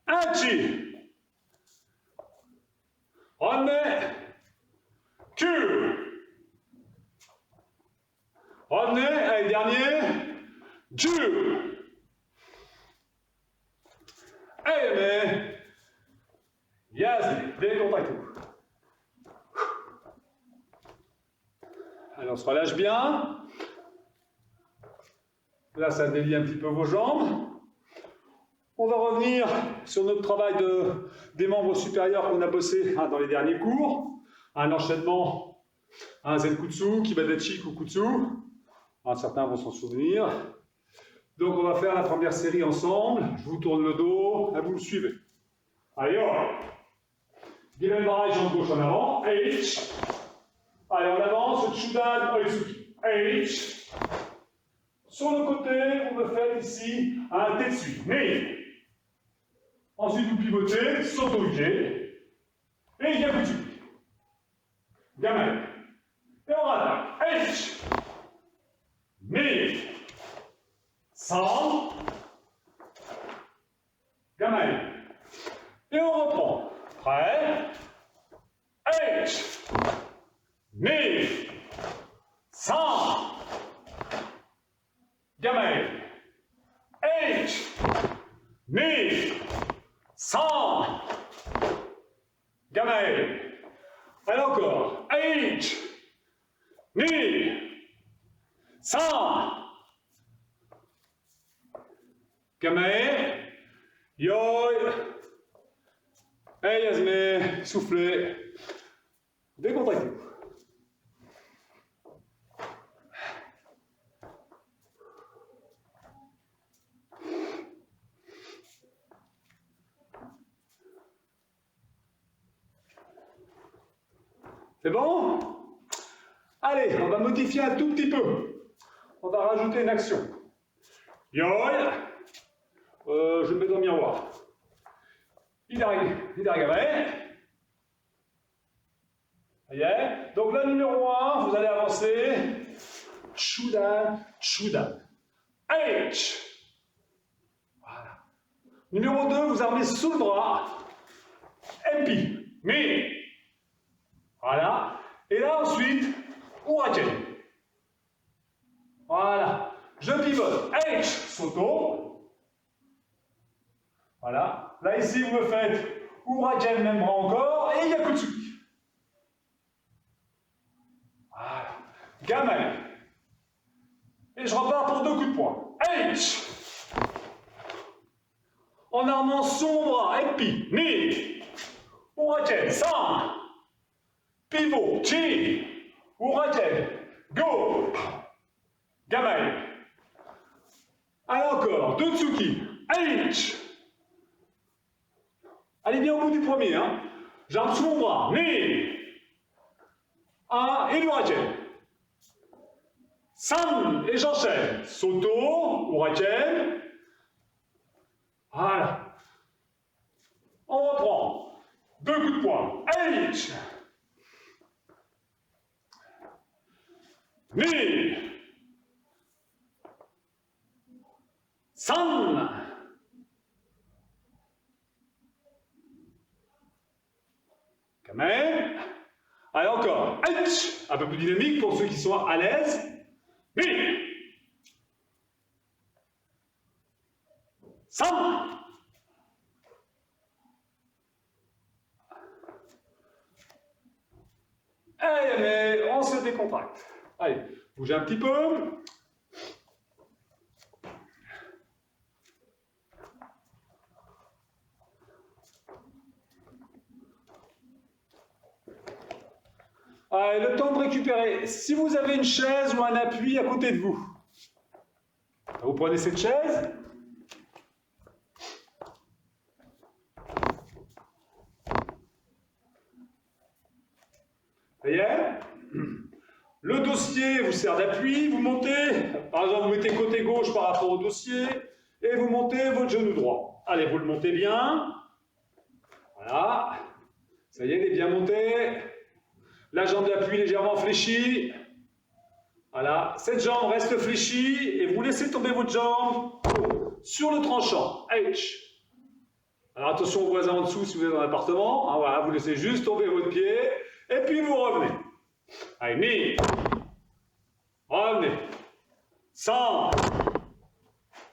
Hachi. Revenez. Q. Revenez. Allez, dernier. Ju. Allez, yes, décontractez. Allez, on se relâche bien. Là, ça délie un petit peu vos jambes. On va revenir sur notre travail des membres supérieurs qu'on a bossé dans les derniers cours. Un enchaînement, un Zenkutsu, Kibadachi, Kukutsu. Certains vont s'en souvenir. Donc, on va faire la première série ensemble. Je vous tourne le dos, et vous me suivez. Allez, hop. Guilhem Barai, jambe gauche en avant. H. Allez, on avance. Chudan, Oitsuki. H. Sur le côté, vous me faites ici un Tetsu. Mais. Ensuite, vous pivotez, Soto-Ike. Et Yakutsuki. Gamen. Et on attaque. H. Mais. San. Gamen. Et on reprend. Prêt. H. Mi. San. Gamen. H. Mi. San. Gamen. Allez encore. H. Mi. San. Gamen. Yoi. Hey Yasmé, soufflez. Décontractez. C'est bon? Allez, on va modifier un tout petit peu. On va rajouter une action. Yoi. Je me mets dans le miroir. Hidarigabe. Ça y est. Donc là, numéro 1, vous allez avancer. Chudan, Chudan. H. Voilà. Numéro 2, vous armez sous le bras. MP. Mi. Voilà. Et là, ensuite, Uraken. Voilà. Je pivote. H. Soto. Voilà. Là, ici, vous me faites Uraken, même bras encore, et Yakutsuki. Voilà. Gamen. Et je repars pour 2 coups de poing. H. En armant son bras, Epi, Mi. Uraken, San. Pivot, Chi. Uraken, Go. Gamen. Allez encore, 2 Tsuki. H. Allez bien au bout du premier, hein. J'arme sous mon bras. Mi. 1 et l'Uraken. San et j'enchaîne. Soto, Uraken. Voilà. On reprend. 2 coups de poing. H. Mi. San. Kamen. Allez encore. H. Un peu plus dynamique pour ceux qui sont à l'aise. Mi. Sam. Allez, mais on se décontracte. Allez, bougez un petit peu. Allez, le temps de récupérer. Si vous avez une chaise ou un appui à côté de vous, vous prenez cette chaise. Ça y est. Le dossier vous sert d'appui, vous montez, par exemple vous mettez côté gauche par rapport au dossier, et vous montez votre genou droit. Allez, vous le montez bien. Voilà. Ça y est, il est bien monté. La jambe d'appui légèrement fléchie. Voilà. Cette jambe reste fléchie, et vous laissez tomber votre jambe sur le tranchant. H. Alors attention aux voisins en dessous si vous êtes dans l'appartement. Ah, voilà, vous laissez juste tomber votre pied, et puis vous revenez. Allez, knee. Revenez. Sang.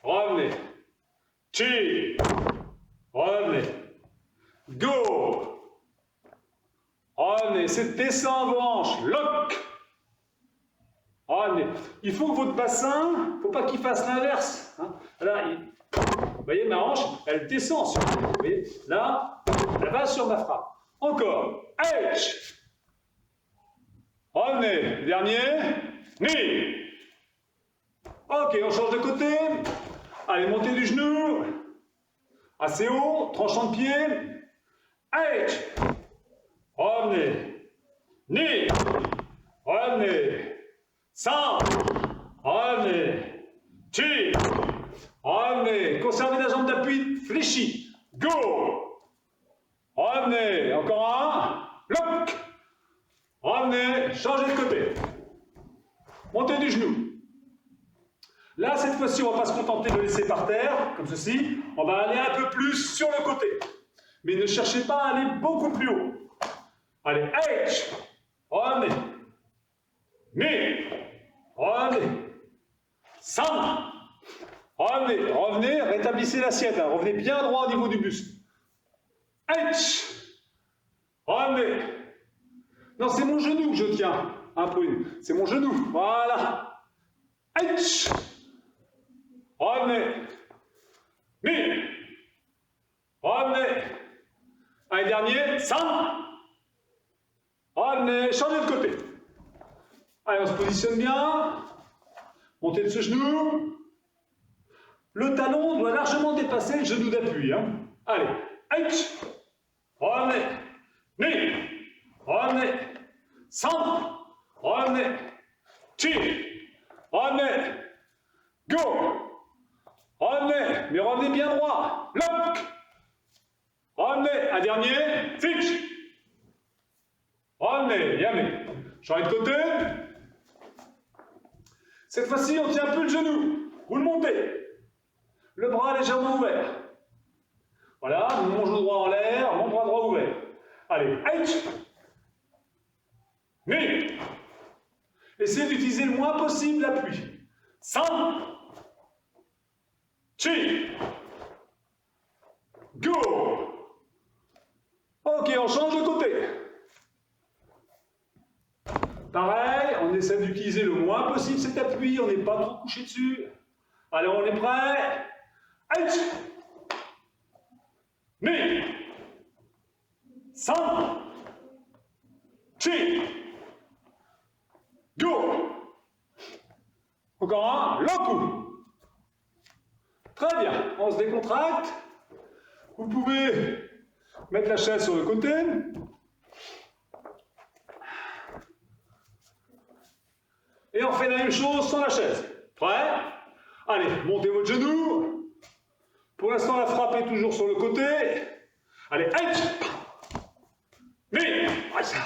Revenez. Chi. Revenez. Go. Revenez. C'est descend vos hanches. Lock. Revenez. Il faut que votre bassin, il ne faut pas qu'il fasse l'inverse. Hein. Là, vous voyez, ma hanche, elle descend sur moi. Vous voyez, là, elle va sur ma frappe. Encore. H. Revenez. Dernier. Knee. Ok, on change de côté. Allez, montez du genou. Assez haut. Tranchant de pied. H. Revenez. Knee. Revenez. 100. Revenez. Chi. Revenez. Conservez la jambe d'appui fléchie. Go. Revenez. Encore un. Lock. Revenez. Changez de côté. Montez du genou. Là, cette fois-ci, on ne va pas se contenter de laisser par terre, comme ceci. On va aller un peu plus sur le côté. Mais ne cherchez pas à aller beaucoup plus haut. Allez, H. Revenez. Knee. Revenez. 100. Revenez. Revenez. Rétablissez l'assiette. Hein. Revenez bien droit au niveau du buste. H. Revenez. Non, c'est mon genou que je tiens. Un peu. C'est mon genou. Voilà. H. Revenez. Knee. Revenez. Un dernier. 100. Revenez. Changez de côté. Allez, on se positionne bien. Montez de ce genou. Le talon doit largement dépasser le genou d'appui. Hein. Allez. H. Revenez. Knee. Revenez. 100. Revenez. Chi. Revenez. Go. Revenez. Mais revenez bien droit. Lock. Revenez. Un dernier. Fixe. Revenez. Yamé. Changez de côté. Cette fois-ci, on tient un peu le genou. Vous le montez. Le bras légèrement ouvert. Voilà. Mon genou droit en l'air. Mon bras droit ouvert. Allez. H. Knee. Essayez d'utiliser le moins possible l'appui. 100. Chi. Go. Ok, on change de côté. Pareil, on essaie d'utiliser le moins possible cet appui, on n'est pas trop couché dessus. Allez, on est prêt. H. Knee. 100. Chi. Go. Encore un, le coup. Très bien, on se décontracte. Vous pouvez mettre la chaise sur le côté. Et on fait la même chose sans la chaise. Prêt? Allez, montez votre genou. Pour l'instant, la frappe est toujours sur le côté. Allez, H. Knee. Aïssa.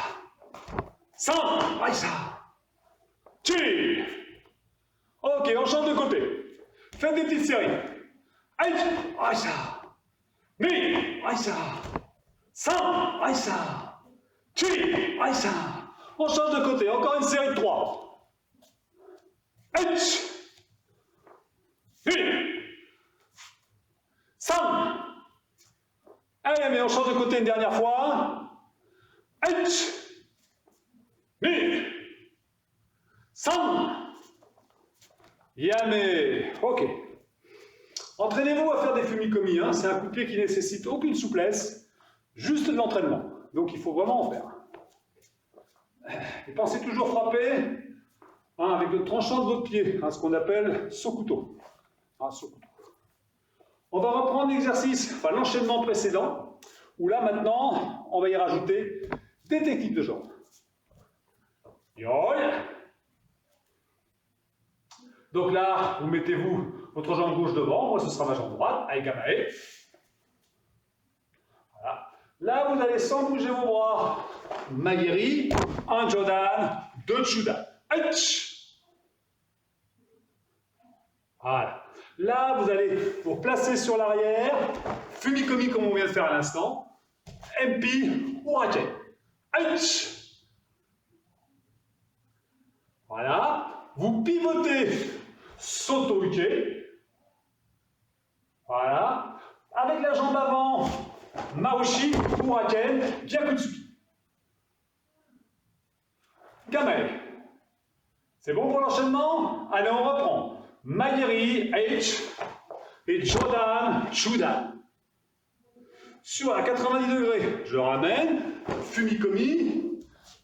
100. Aïssa. Chi. Ok, on change de côté. Faites des petites séries. H. Aïssa. Knee. Aïssa. 100. Aïssa. Chi. Aïssa. On change de côté. Encore une série de 3. H. Knee. Sam. Allez, mais on change de côté une dernière fois. H. Mi. Sam. Yame. Ok. Entraînez-vous à faire des fumikomi, hein. C'est un coup de pied qui ne nécessite aucune souplesse, juste de l'entraînement. Donc il faut vraiment en faire. Et pensez toujours frapper avec le tranchant de votre pied, ce qu'on appelle sokuto. Sokuto. On va reprendre l'exercice, enfin l'enchaînement précédent, où là maintenant, on va y rajouter des techniques de jambes. Yoi. Donc là, vous mettez-vous votre jambe gauche devant, moi ce sera ma jambe droite, avec Gamae. Voilà. Là, vous allez sans bouger vos bras. Maigiri, un Jodan, deux Chudan. Voilà. Là, vous allez vous placer sur l'arrière, fumikomi comme on vient de faire à l'instant, MP, Uraken. Voilà. Vous pivotez, Soto Uke. Voilà. Avec la jambe avant, Maoshi, Uraken, Gyakutsuki. Gamae. C'est bon pour l'enchaînement? Allez, on reprend. Maigiri, H, et Jodan, Chudan. Sur la 90 degrés, je ramène, Fumikomi,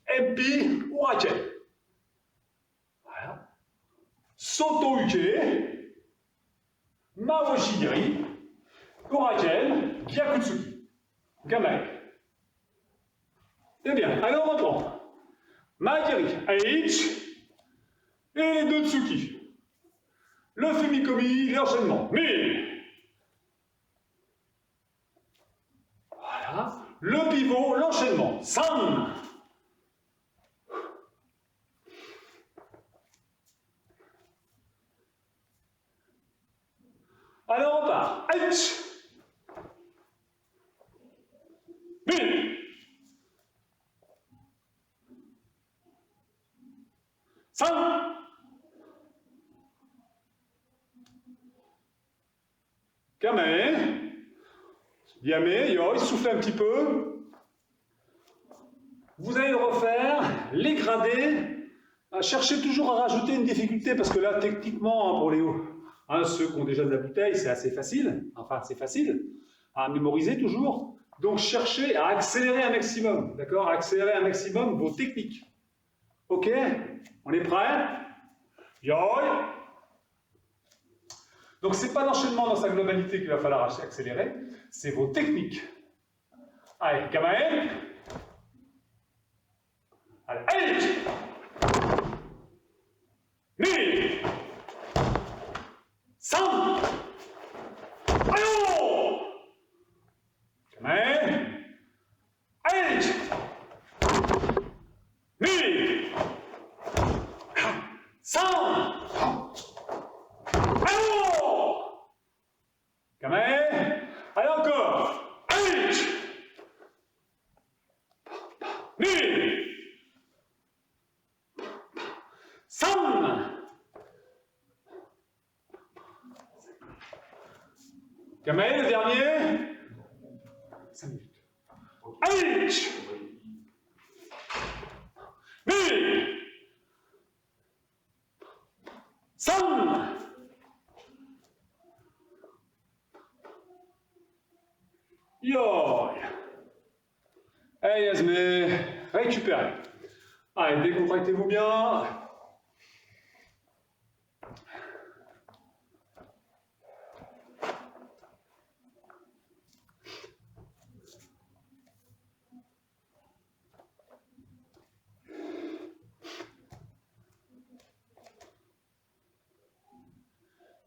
MP, Uraken. Voilà. Soto Uke, Maoshigiri, Uraken, Gyakutsuki. Gamae. Eh bien, allez, on reprend. Maigiri, H, et les deux Tsuki. Le fumikomi, l'enchaînement. Mais voilà. Le pivot, l'enchaînement. San. Alors on part. H. Mais San. Kame, Yame, Yoi, soufflez un petit peu. Vous allez le refaire, les grader. Cherchez toujours à rajouter une difficulté parce que là, techniquement, pour les ceux qui ont déjà de la bouteille, c'est assez facile. Enfin, c'est facile à mémoriser toujours. Donc, cherchez à accélérer un maximum. D'accord? Accélérer un maximum vos techniques. Ok? On est prêt? Yoi. Donc, ce n'est pas l'enchaînement dans sa globalité qu'il va falloir accélérer, c'est vos techniques. Allez, Kamae. Allez, allez. Mi. San. Allô. Kamae. Allez. Mi. San. Kamae. Allez encore. H. Mi. San. Kamae, le dernier. 5 minutes. H. Mi. San. Yo. Allez, Yasmé, récupérez. Allez, décontractez-vous bien.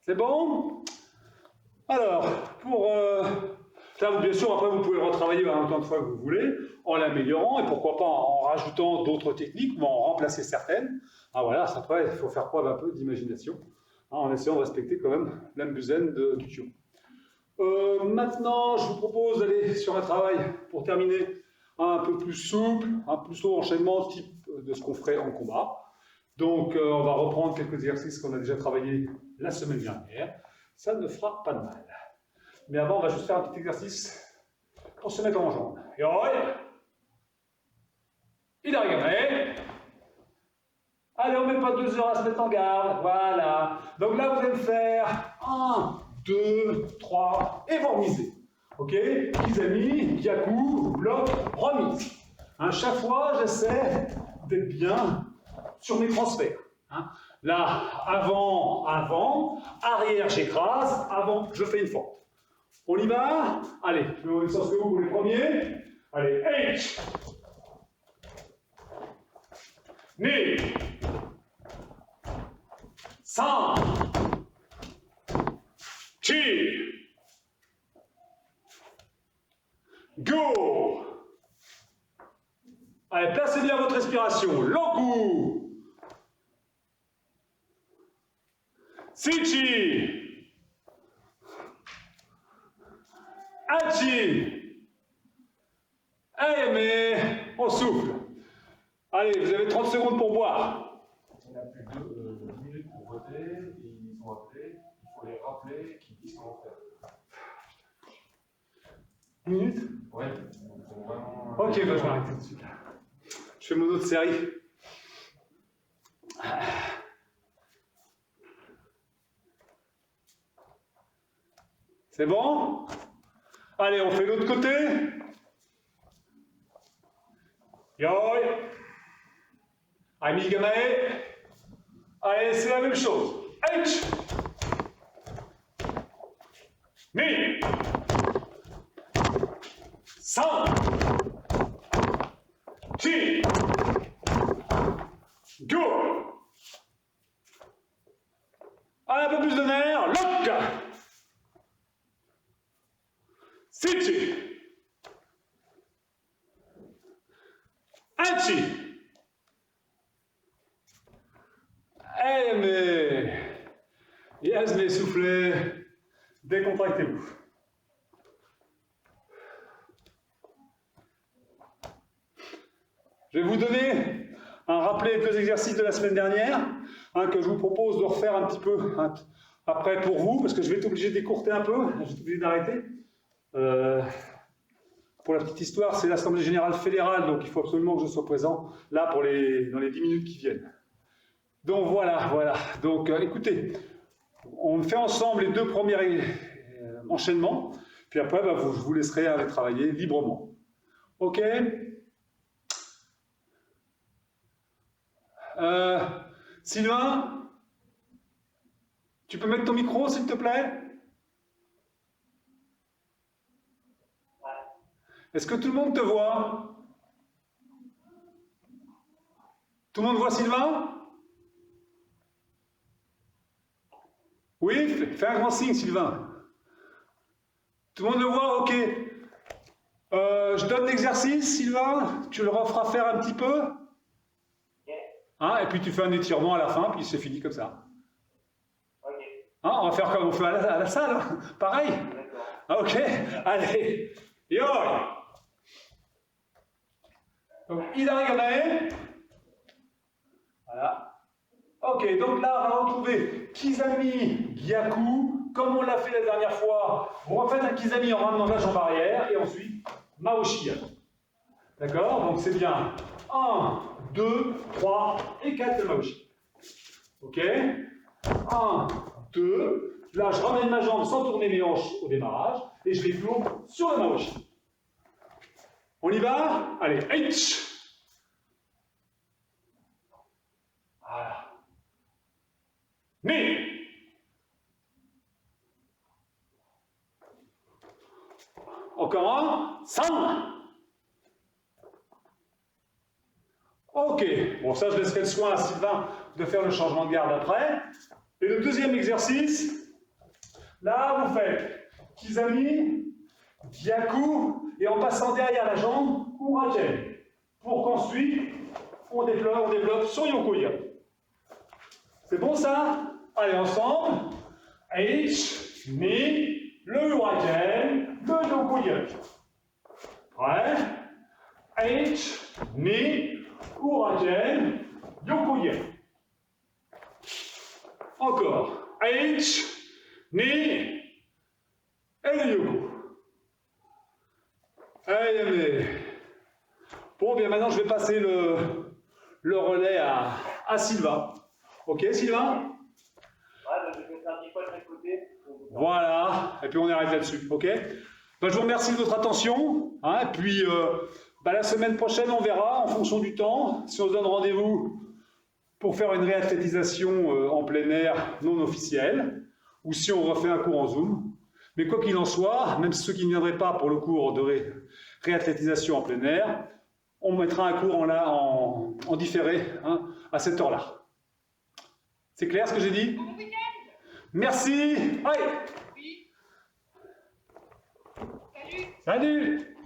C'est bon? Alors, ça, bien sûr, après, vous pouvez le retravailler autant de fois que vous voulez, en l'améliorant, et pourquoi pas en rajoutant d'autres techniques, ou en remplacer certaines. Voilà, après, il faut faire preuve un peu d'imagination, en essayant de respecter quand même l'ambuzen du Kyo. Maintenant, je vous propose d'aller sur un travail, pour terminer, un peu plus souple, un plus haut enchaînement, type de ce qu'on ferait en combat. Donc, on va reprendre quelques exercices qu'on a déjà travaillés la semaine dernière. Ça ne fera pas de mal. Mais avant, on va juste faire un petit exercice pour se mettre en jambe. Yoi. Idarigame. Allez, on ne met pas 2 heures à se mettre en garde. Voilà. Donc là, vous allez me faire 1, 2, 3 et vous remisez. Ok? Kizami, Gyaku, bloc, remise. Hein, chaque fois, j'essaie d'être bien sur mes transferts. Hein. Là, avant, arrière, j'écrase, avant, je fais une fente. On y va? Allez, je vais sens que vous les premiers. Allez, H. Ni. 3. Chi. Go. Allez, placez bien votre respiration. Loku. Sichi. Hachi. Allez, mais on souffle. Allez, vous avez 30 secondes pour boire. On n'a plus de minutes pour voter, et ils ont appelé, il faut les rappeler qu'ils disent comment faire. 1 minute? Ouais, ils sont vraiment. Ok, bah, je vais arrêter tout de suite. Je fais mon autre série. C'est bon? Allez, on fait l'autre côté. Yoi. Amigamae. Allez, c'est la même chose. H. Mi. 3. Chi. Go. Allez, un peu plus de nerfs. Lock. Sichi. Hachi. Eh mais... Yes, mais soufflez. Décontractez-vous. Je vais vous donner un rappel des 2 exercices de la semaine dernière, hein, que je vous propose de refaire un petit peu après pour vous, parce que je vais être obligé d'écourter un peu, je vais être obligé d'arrêter. Pour la petite histoire, c'est l'Assemblée Générale Fédérale, donc il faut absolument que je sois présent là dans les 10 minutes qui viennent. Donc voilà. Donc écoutez, on fait ensemble les 2 premiers enchaînements, puis après, je vous laisserai aller travailler librement. Ok? Sylvain, tu peux mettre ton micro, s'il te plaît? Est-ce que tout le monde te voit? Tout le monde voit Sylvain? Oui, fais un grand signe, Sylvain. Tout le monde le voit? Ok. Je donne l'exercice, Sylvain. Tu le referas faire un petit peu. Hein, et puis tu fais un étirement à la fin, puis c'est fini comme ça. Hein, on va faire comme on fait à la salle. Hein. Pareil. Ok. Allez. Yo. Donc, Idarigame. Voilà. Ok, donc là, on va retrouver Kizami, Gyaku, comme on l'a fait la dernière fois. Vous refaites un Kizami en ramenant la jambe arrière, et ensuite, Maoshi. D'accord? Donc c'est bien 1, 2, 3 et 4 le Maoshi. Ok? 1, 2. Là, je ramène ma jambe sans tourner mes hanches au démarrage, et je les plourbe sur le Maoshi. On y va? Allez, H. Voilà. Ni. Encore un. 5. Ok. Bon, ça, je laisserai le soin à Sylvain de faire le changement de garde après. Et le deuxième exercice, là, vous faites Kizami, Gyaku, et en passant derrière la jambe, Urachen. Pour qu'ensuite, on développe sur Yokoya. C'est bon ça? Allez, ensemble. H, Ni, le Urachen, le Yokoya. Ouais. H, Ni, Urachen, Yokoya. Encore. H, Ni, et le yoku. Allez, mais... Bon, bien maintenant, je vais passer le relais à Sylvain. Ok, Sylvain? Ouais, je vais faire 10 fois de chaque côté. Voilà, et puis on arrête là-dessus, ok? Ben, je vous remercie de votre attention, hein, et puis la semaine prochaine, on verra, en fonction du temps, si on se donne rendez-vous pour faire une réathlétisation en plein air non officielle, ou si on refait un cours en Zoom. Mais quoi qu'il en soit, même ceux qui ne viendraient pas pour le cours de réathlétisation en plein air, on mettra un cours en différé, hein, à cette heure-là. C'est clair ce que j'ai dit? Bon week-end. Merci. Allez. Oui. Salut. Salut.